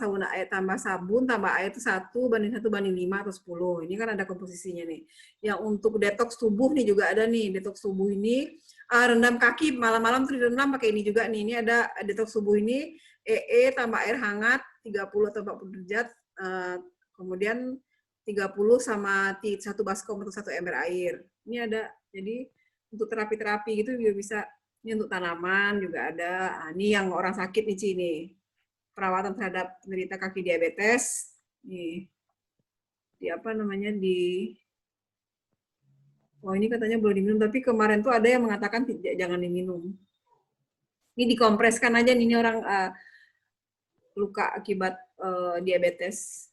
sabun tambah air itu 1:1:5 atau 10. Ini kan ada komposisinya nih. Yang untuk detox tubuh nih juga ada nih. Detox tubuh ini rendam kaki malam-malam tuh direndam pakai ini juga nih. Ini ada detox tubuh ini tambah air hangat 30 atau 40 derajat. Kemudian 30 sama 1 baskom atau 1 ember air. Ini ada, jadi untuk terapi-terapi gitu juga bisa. Ini untuk tanaman juga ada. Nah, ini yang orang sakit nih, Ci, nih. Perawatan terhadap penderita kaki diabetes. Nih. Di apa namanya, ini katanya boleh diminum, tapi kemarin tuh ada yang mengatakan jangan diminum. Ini dikompreskan aja nih, ini orang luka akibat diabetes.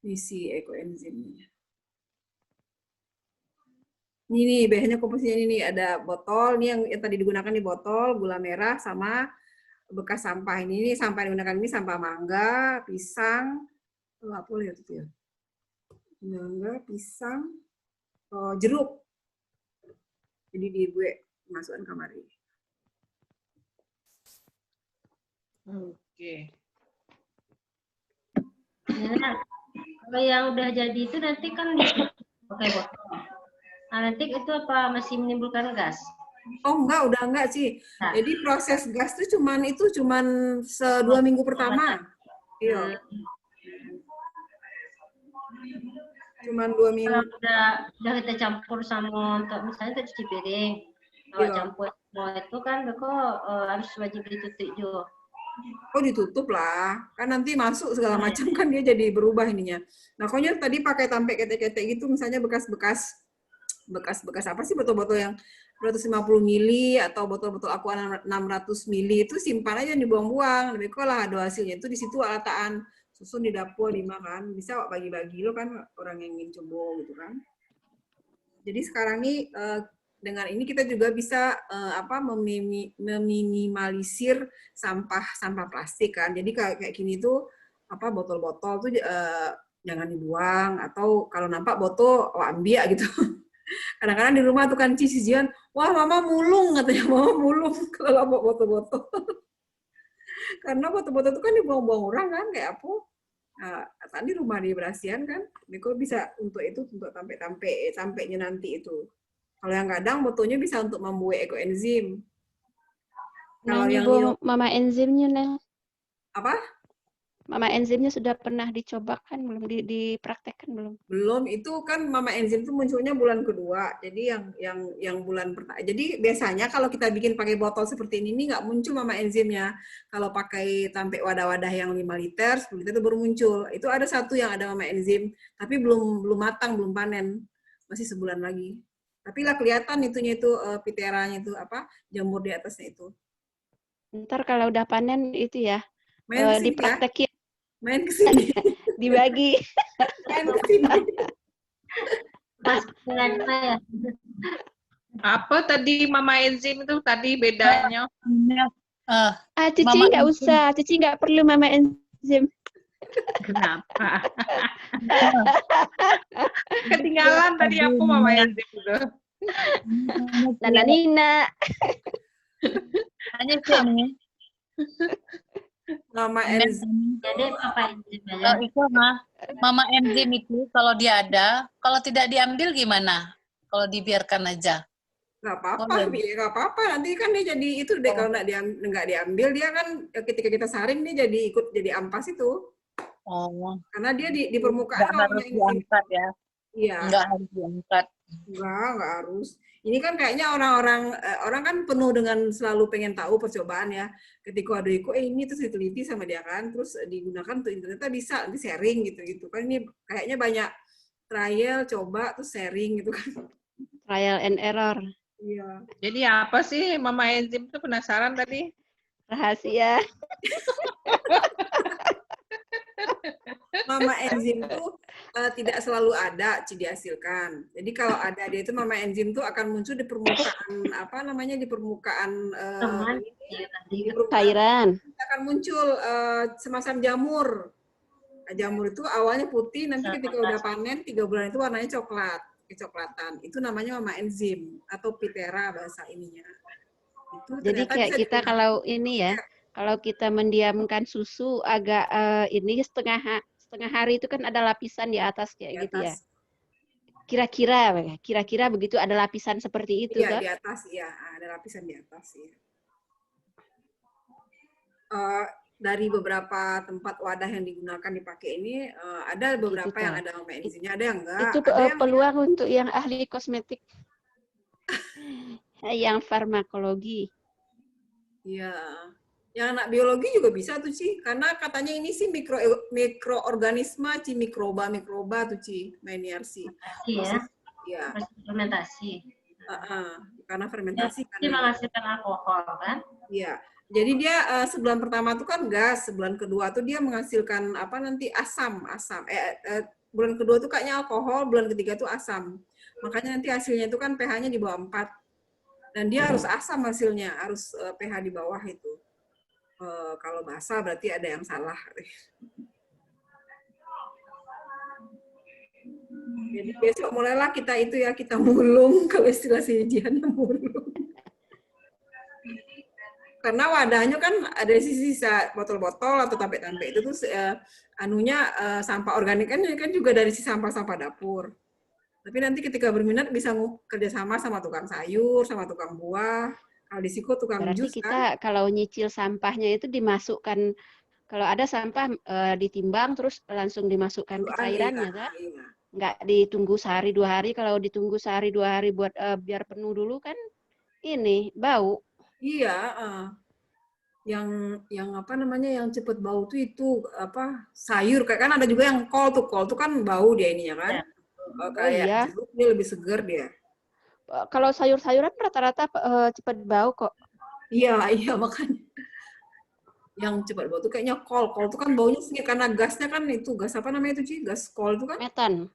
Isi ekoenzimnya. Ini nih, bahannya komposisinya ini nih, ada botol, ini yang tadi digunakan di botol, gula merah, sama bekas sampah. Ini sampah yang digunakan ini sampah mangga, pisang, apa boleh itu ya? Mangga, pisang, jeruk. Jadi gue masukkan kamari. Oke. Ya, kalau yang udah jadi itu nanti kan pakai botol. Nah, nanti itu apa masih menimbulkan gas? Oh udah enggak sih. Nah. Jadi proses gas itu cuman 2 minggu pertama. Iya. Cuman 2 minggu. Kalau udah kita campur sama untuk misalnya untuk cuci piring, kalau campur semua itu kan harus wajib ditutup juga. Oh ditutup lah, kan nanti masuk segala macam kan dia jadi berubah ininya. Nah, pokoknya tadi pakai tampe ketek-ketek gitu, misalnya bekas-bekas apa sih botol-botol yang 250 mili atau botol-botol aqua 600 mili itu simpan aja dibuang-buang. Lebih kok lah ada hasilnya itu di situ alataan susun di dapur dimakan, bisa bagi-bagi lo kan orang yang ingin coba gitu kan. Jadi sekarang nih dengan ini kita juga bisa meminimalisir sampah plastik kan. Jadi kayak gini tuh botol-botol tuh jangan dibuang atau kalau nampak botol ambil gitu. Kadang-kadang di rumah tuh kan cician, wah mama mulung katanya, mama mulung kalau bawa botol-botol. Karena botol-botol itu kan dibuang-buang orang kan kayak apa? Tadi rumah di Berasian kan, Beko bisa untuk itu untuk tampeknya nanti itu. Kalau yang kadang botolnya bisa untuk membuat ekoenzim. Kalau yang mama enzimnya Nel. Apa? Mama enzimnya sudah pernah dicobakan belum dipraktekkan belum? Belum, itu kan mama enzim itu munculnya bulan kedua. Jadi yang bulan pertama. Jadi biasanya kalau kita bikin pakai botol seperti ini nggak muncul mama enzimnya. Kalau pakai tampek wadah-wadah yang 5 liter, 10 liter itu baru muncul. Itu ada satu yang ada mama enzim, tapi belum matang, belum panen. Masih sebulan lagi. Tapi lah kelihatan itunya itu piteranya itu jamur di atasnya itu. Ntar kalau udah panen itu ya, Main kesini ya. dipraktekin, Main kesini. dibagi. Main kesini. Pas dengan saya. Apa tadi Mama enzim itu tadi bedanya? Cici Mama nggak enzim. usah, Cici nggak perlu mama enzim. Kenapa? Ketinggalan tadi apa Mama enzim itu? Nana Nina. Hanya sih ini. Mama enzim. Jadi apa enzim Kalau aja? itu mama enzim itu kalau dia ada, kalau tidak diambil gimana? Kalau dibiarkan aja. Nggak apa-apa, Oh, nggak apa-apa. Nanti kan dia jadi itu deh, kalau nggak diambil dia kan ketika kita saring dia jadi ikut jadi ampas itu. Oh, Karena dia di permukaan nggak kalau harus enzim. diangkat ya. Iya. Nggak harus diangkat. Nggak harus. Ini kan kayaknya orang kan penuh dengan selalu pengen tahu percobaan ya. Ketika ada ini terus diteliti sama dia kan, terus digunakan untuk ternyata bisa nanti sharing gitu kan. Ini kayaknya banyak trial, coba terus sharing gitu kan. Trial and error. Iya. Jadi apa sih Mama enzim itu penasaran tadi? Rahasia. Mama enzim itu tidak selalu ada dihasilkan. Jadi kalau ada dia itu mama enzim itu akan muncul di permukaan apa namanya di permukaan Teman. di permukaan Cairan. akan muncul semacam jamur. Nah, jamur itu awalnya putih, nanti ketika udah panen 3 bulan itu warnanya coklat, kecoklatan. Itu namanya mama enzim atau pitera bahasa ininya. Itu Jadi ternyata kayak bisa kita digunakan. kalau ini ya, kalau kita mendiamkan susu agak ini setengah hari itu kan ada lapisan di atas Di kayak gitu ya. atas. Kira-kira begitu ada lapisan seperti itu Iya, kan? di atas ya, ada lapisan di atas ya. Dari beberapa tempat wadah yang digunakan dipakai ini ada beberapa Gitu, yang toh. ada mama enzimnya, ada yang enggak. Itu Ada yang peluang untuk yang ahli kosmetik, yang farmakologi. Iya. Yang anak biologi juga bisa tuh, Ci. Karena katanya ini sih mikroorganisme, Ci, mikroba tuh, Ci, Maeniarsi. Iya. Iya. Fermentasi. Karena fermentasi kan. Dia menghasilkan alkohol kan? Iya. Jadi dia sebulan pertama tuh kan gas, sebulan kedua tuh dia menghasilkan apa nanti asam. Bulan kedua tuh kayaknya alkohol, bulan ketiga tuh asam. Makanya nanti hasilnya itu kan pH-nya di bawah 4. Dan dia harus asam hasilnya, harus pH di bawah itu. Kalau basa berarti ada yang salah. Jadi besok mulailah kita itu ya, kita mulung, kalau istilah si Jiannya mulung. Karena wadahnya kan ada sisa botol-botol atau tampek-tampek itu tuh sampah organik kan juga dari si sampah-sampah dapur. Tapi nanti ketika berminat bisa kerjasama sama tukang sayur, sama tukang buah. Kalau di Siko tukang Berarti jus kita kalau nyicil sampahnya itu dimasukkan, kalau ada sampah ditimbang terus langsung dimasukkan ke cairannya kan? Iya. Nggak ditunggu sehari 2 hari. Kalau ditunggu sehari 2 hari buat biar penuh dulu kan ini bau. Iya, yang apa namanya yang cepet bau tuh itu apa sayur kayak kan ada juga yang kol tuh kan bau dia ininya kan. Kayak iya. jeruk dia lebih segar dia. Kalau sayur-sayuran rata-rata cepat bau kok. Iya makanya. Yang cepat bau tuh kayaknya kol tuh kan baunya sih karena gasnya kan itu gas apa namanya itu Ci? Gas kol itu kan? Metan.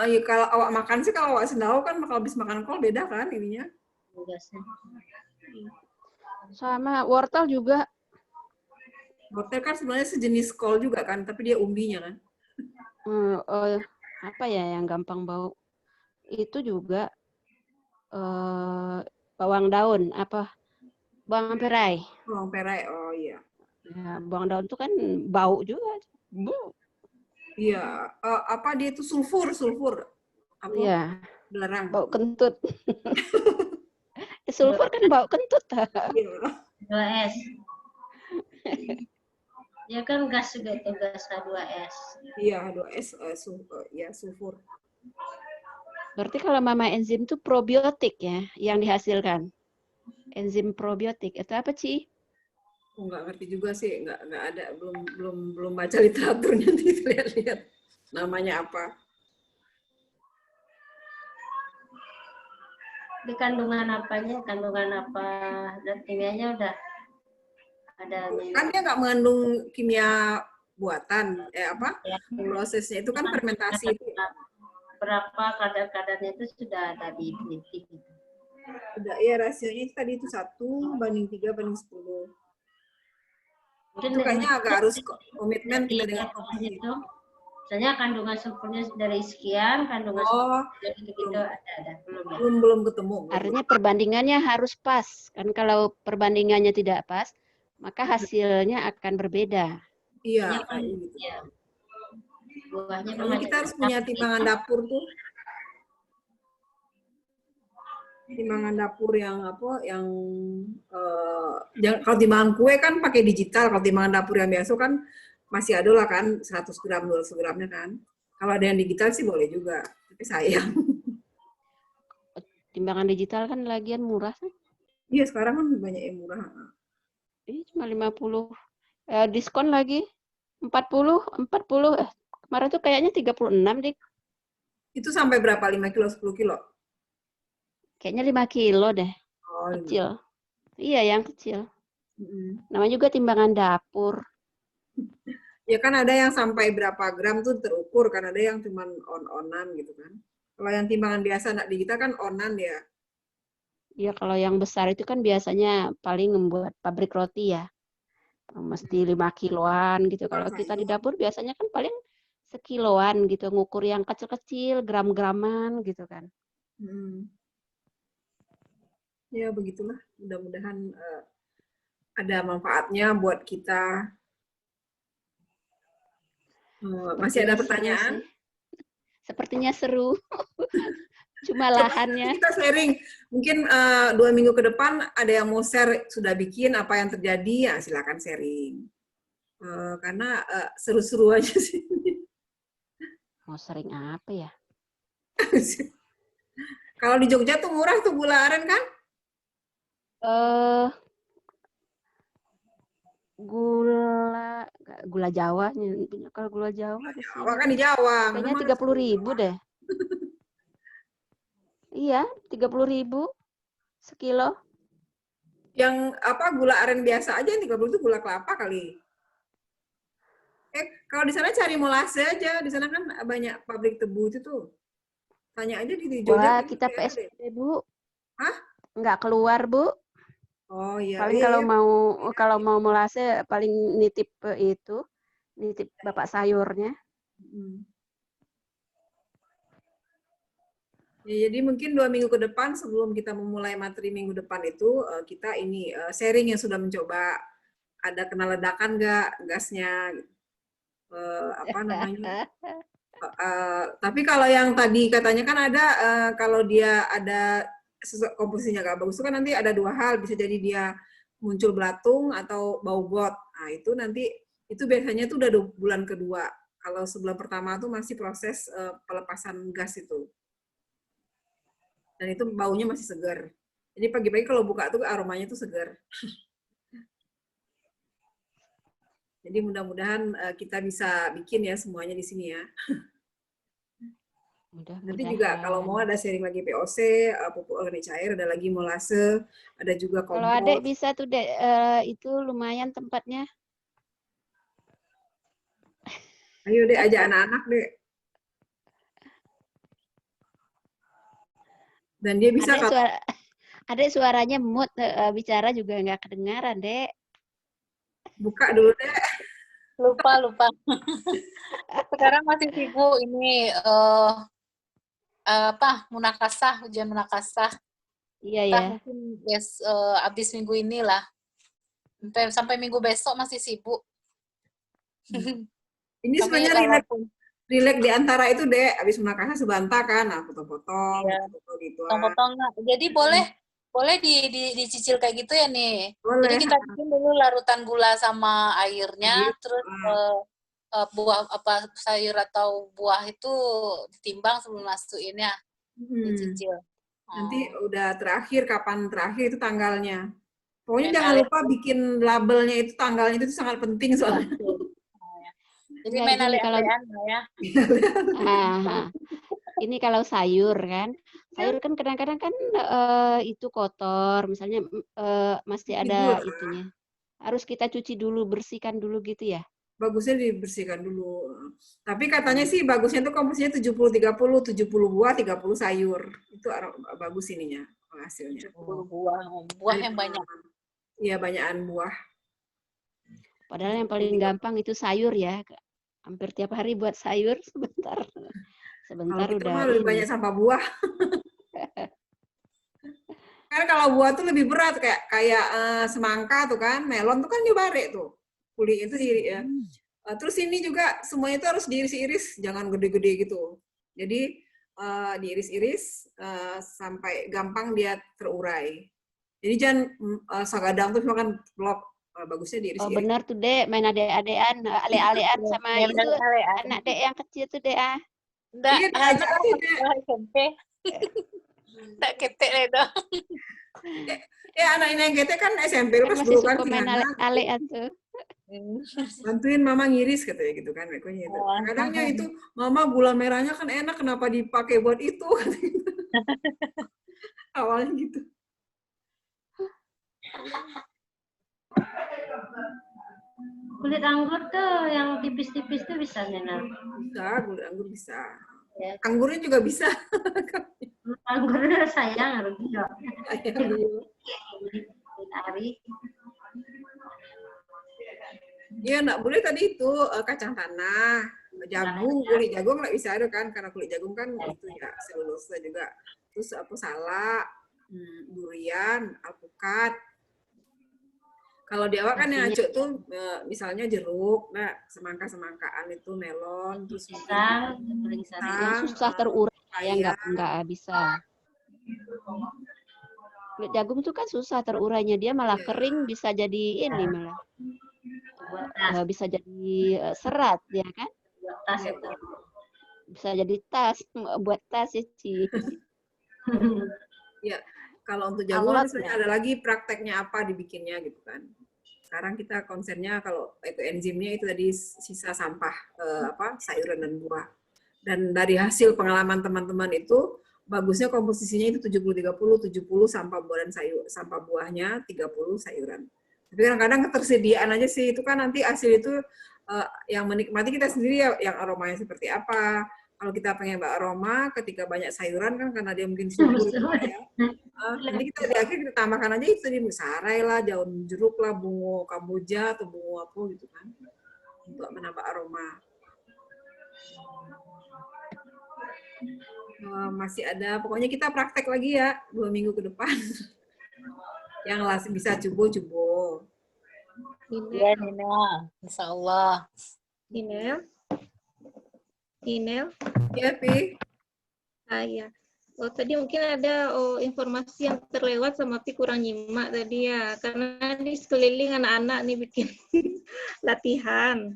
Iya, kalau awak makan sih kalau awak sendau kan kalau habis makan kol beda kan ininya. Sama wortel juga. Wortel kan sebenarnya sejenis kol juga kan, tapi dia umbinya kan. Apa ya yang gampang bau? Itu juga bawang daun apa? Bawang perai. Bawang perai, oh iya. Ya, bawang daun itu kan bau juga. Iya, apa dia itu sulfur. Apa? Iya. Belerang. Bau kentut. Sulfur kan bau kentut. Iya. 2S. Ya kan gas juga itu, gas H2S. Iya, H2S, ya sulfur. Berarti kalau mama enzim itu probiotik ya yang dihasilkan. Enzim probiotik itu apa sih? Nggak ngerti juga sih, nggak ada, belum baca literaturnya, nanti lihat-lihat namanya apa. Di kandungan apanya, kandungan apa dan kimianya udah Ada Kan dia nggak mengandung kimia buatan, ya, prosesnya itu kan fermentasi itu. berapa kadar-kadarnya itu sudah ada di peneliti. Udah, ya rasionya tadi itu 1:3:10. Mungkin Itu kayaknya agak harus komitmen kita dengan itu. komposisi. Misalnya kandungan sulfurnya dari sekian, kandungan sulfurnya gitu ada belum ya? Belum ketemu. Artinya perbandingannya harus pas. Kan kalau perbandingannya tidak pas, maka hasilnya akan berbeda. Iya, Kan, kayak gitu. ya. Buahnya kan Jadi kita harus punya timbangan dapur tuh. Timbangan dapur yang kalau timbangan kue kan pakai digital, kalau timbangan dapur yang biasa kan masih ada lah kan 100 gram, 200 gramnya kan. Kalau ada yang digital sih boleh juga, tapi sayang. Timbangan digital kan lagian murah kan? Iya, sekarang kan banyak yang murah. Ini cuma 50. Diskon lagi 40. Kemarin tuh kayaknya 36, Dik. Itu sampai berapa? 5 kilo, 10 kilo? Kayaknya 5 kilo deh. Oh, kecil. Iya, yang kecil. Namanya juga timbangan dapur. Ya kan ada yang sampai berapa gram tuh terukur, kan ada yang cuma on-onan gitu kan. Kalau yang timbangan biasa anak digital kan onan ya. Iya, kalau yang besar itu kan biasanya paling membuat pabrik roti ya. Mesti 5 kiloan gitu. Kalau kita di dapur biasanya kan paling sekiloan gitu, ngukur yang kecil-kecil, gram-graman gitu kan. Ya begitulah, mudah-mudahan ada manfaatnya buat kita. Masih ada pertanyaan? Sepertinya seru. Cuma lahannya. Kita sharing. Mungkin 2 minggu ke depan ada yang mau share sudah bikin apa yang terjadi, ya silakan sharing. Karena seru-seru aja sih. Mau sering apa ya? Kalau di Jogja tuh murah tuh gula aren kan? Gula Jawa. Kalau gula Jawa di sini. Jawa kan di Jawa. Kayaknya 30.000 deh. Iya, 30.000 sekilo. Yang gula aren biasa aja yang 30 itu gula kelapa kali. Kalau di sana cari molase aja, di sana kan banyak pabrik tebu itu tuh. Tanya aja di Jogja. Wah, kita PSBB, Bu. Hah? Nggak keluar, Bu. Oh iya. Paling kalau mau molase paling nitip nitip bapak sayurnya. Ya, jadi mungkin 2 minggu ke depan sebelum kita memulai materi minggu depan itu kita ini sharing yang sudah mencoba, ada kena ledakan nggak gasnya, tapi kalau yang tadi katanya kan ada kalau dia ada komposisinya nggak bagus itu kan nanti ada 2 hal, bisa jadi dia muncul belatung atau bau got. Nah itu nanti itu biasanya tuh udah bulan kedua. Kalau sebulan pertama tuh masih proses pelepasan gas itu. Dan itu baunya masih segar. Jadi pagi-pagi kalau buka tuh aromanya tuh segar. Jadi mudah-mudahan kita bisa bikin ya semuanya di sini ya. Nanti juga kalau mau ada sharing lagi POC, pupuk organik cair, ada lagi molase, ada juga kompos. Kalau Adek bisa tuh Dek, itu lumayan tempatnya. Ayo Dek, ajak anak-anak Dek. Dan dia bisa Adek suaranya mood, bicara juga nggak kedengaran, Dek. Buka dulu, Dek. Lupa. Sekarang masih sibuk ini munakasah, ujian munakasah. Iya ya. Mungkin abis minggu inilah. Sampai minggu besok masih sibuk. Ini sebenarnya relax di antara itu Dek, habis munakasah sebentar kan, potong-potong, potong-potong. Jadi boleh dicicil kayak gitu ya nih. Boleh. Jadi kita bikin dulu larutan gula sama airnya, terus buah sayur atau buah itu ditimbang sebelum masukinnya, dicicil. Nanti udah terakhir, kapan terakhir itu tanggalnya. Pokoknya jangan lupa bikin labelnya itu, tanggalnya itu sangat penting soalnya. Jadi main ale-alean ya. Ini kalau sayur kan kadang-kadang kan itu kotor, misalnya masih ada itunya, harus kita cuci dulu, bersihkan dulu gitu ya? Bagusnya dibersihkan dulu. Tapi katanya sih bagusnya tuh komposisinya 70-30, 70 buah, 30 sayur. Itu bagus ininya hasilnya. 70 buah. Buah yang banyak. Iya, banyakan buah. Padahal yang paling gampang itu sayur ya. Hampir tiap hari buat sayur sebentar. Sebentar kalau kita udah mah lebih banyak sampah buah. Kan kalau buah tuh lebih berat kayak semangka tuh kan, melon tuh kan dibalik tuh. Kulit itu ya. Terus ini juga semuanya itu harus diiris-iris, jangan gede-gede gitu. Jadi diiris-iris sampai gampang dia terurai. Jadi jangan sagadang terus makan blok. Bagusnya diiris-iris. Oh benar tuh Dek, main adek-adean, ale-alean sama itu anak Dek yang kecil tuh Dek ah. Enggak, Iya, anak SMP. Enggak ketek le dong. Ya anak ini yang ketek kan SMP pas Masih dulu kan suka main ale-alean tuh. bantuin mama ngiris katanya gitu kan, gitu. Kadangnya itu mama gula merahnya kan enak, kenapa dipakai buat itu? Awalnya gitu. Kulit anggur tuh yang tipis-tipis tuh bisa Nena? Bisa, kulit anggur bisa. Ya. Anggurnya juga bisa. Anggurnya sayang harus juga. Ari. Iya, enggak boleh tadi itu kacang tanah, jagung, kulit jagung nggak bisa ada kan, karena kulit jagung kan itu ya selulosa juga. Terus apa salak, durian, alpukat. Kalau di awal kan yang acuk tuh misalnya jeruk, nah semangka-semangkaan itu melon, terus pisang, yang susah terurai ya nggak bisa. Kulit jagung tuh kan susah terurainya, dia malah kering bisa jadi ini malah. Bisa jadi serat ya kan? Tas itu. Bisa jadi tas, buat tas ya Ci. Ya, kalau untuk jagung sebenarnya ada lagi prakteknya apa dibikinnya gitu kan. Sekarang kita konsennya kalau ekoenzimnya itu tadi sisa sampah sayuran dan buah. Dan dari hasil pengalaman teman-teman itu bagusnya komposisinya itu 70-30, 70 sampah buah dan sampah buahnya, 30 sayuran. Tapi kadang-kadang ketersediaan aja sih, itu kan nanti hasil itu yang menikmati kita sendiri ya, yang aromanya seperti apa. Kalau kita pengen aroma, ketika banyak sayuran kan karena dia mungkin subur gitu ya. Nanti kita di akhir kita tambahkan aja itu tadi sarai lah, daun jeruk lah, bunga kamboja atau bunga apa gitu kan, untuk menambah aroma. Masih ada, pokoknya kita praktek lagi ya 2 minggu ke depan. Yang bisa cubo. Iya Nina, Insya Allah. Inel. Iya Pi. Iya. Oh tadi mungkin ada informasi yang terlewat sama Pi kurang nyimak tadi ya, karena di sekeliling anak-anak nih bikin latihan.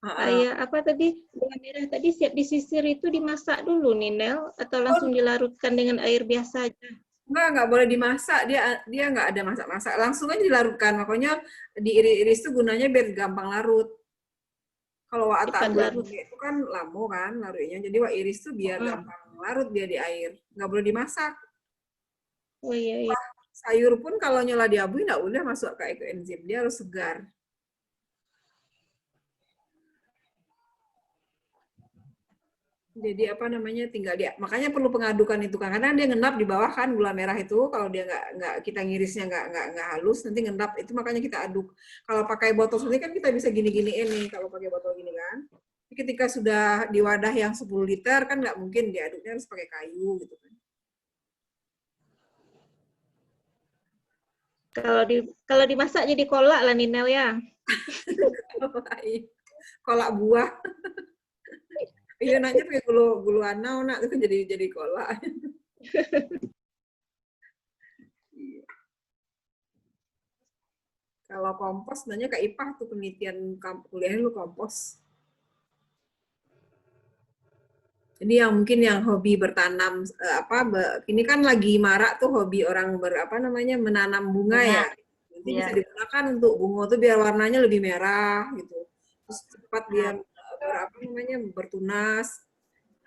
Kayak apa tadi, gula merah tadi siap disisir itu dimasak dulu nih Nel, atau langsung dilarutkan dengan air biasa aja? Nggak boleh dimasak, dia nggak ada masak-masak, langsung aja dilarutkan. Makanya diiris-iris itu gunanya biar gampang larut. Kalau watak itu kan lama kan larutnya, jadi iris itu biar gampang larut dia di air, nggak boleh dimasak. Oh iya. Sayur pun kalau nyala diabui nggak boleh masuk ke ekoenzim, dia harus segar. Jadi tinggal dia, makanya perlu pengadukan itu kan, karena dia ngendap di bawah kan gula merah itu, kalau dia nggak kita ngirisnya nggak halus nanti ngendap itu, makanya kita aduk. Kalau pakai botol seperti kan kita bisa gini-giniin nih kalau pakai botol gini kan. Ketika sudah di wadah yang 10 liter kan nggak mungkin diaduknya, harus pakai kayu gitu kan. Kalau dimasak jadi kolak lah Ninel ya. Kolak buah. Iya nanya pakai gulu anau nak itu jadi kolak. Kalau kompos nanya ke IPA tuh penelitian kuliahnya lu kompos. Jadi yang mungkin yang hobi bertanam ini kan lagi marak tuh hobi orang menanam bunga ya. Nanti bisa digunakan untuk bunga tuh biar warnanya lebih merah gitu. Terus cepat dia bertunas,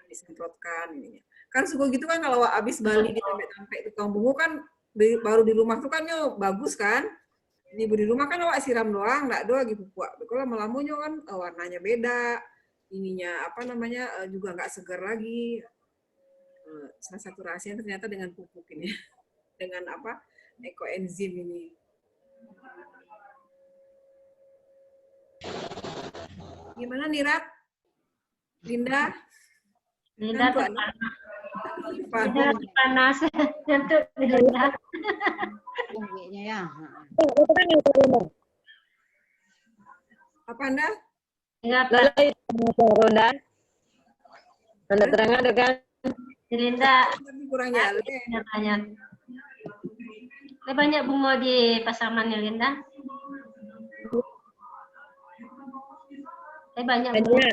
disemprotkan ininya. Kan suka gitu kan kalau habis Bali ditampe-tampe tukang bunga kan baru di rumah tuh kan bagus kan. Ini di rumah kan awak siram doang, nggak doang gitu puak. Kalau melamunyo kan warnanya beda, ininya apa namanya juga nggak segar lagi. Salah satu rahasia ternyata dengan pupuk ini, dengan apa ekoenzim ini. Gimana nih Rat? Linda? Linda tuh panas untuk Linda. Ya. Apa Anda? Enggak, Lalai Ronda. Anda terang ada kan? Linda. Tapi kurang jalan. Banyak bunga di Pasaman ya Linda? Banyak bunga.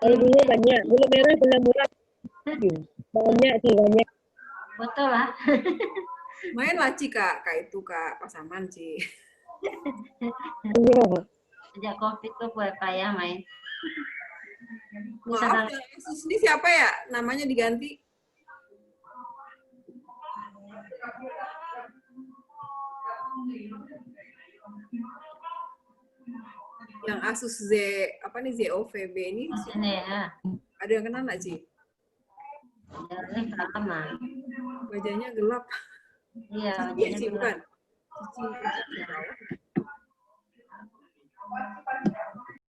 Bunga banyak. Bunga merah, bunga murah. Banyak sih, banyak. Betul lah. Main lah Ci Kak itu Kak Pasaman Ci. Sejak COVID tuh gue payah main. Maaf, yang Asus ini siapa ya? Namanya diganti. Yang Asus Z apa nih ZOVB ini? Ini ya. Ada yang kenal nggak Ci? Dari lama. Wajahnya gelap. Iya, Cici bukan? Cici.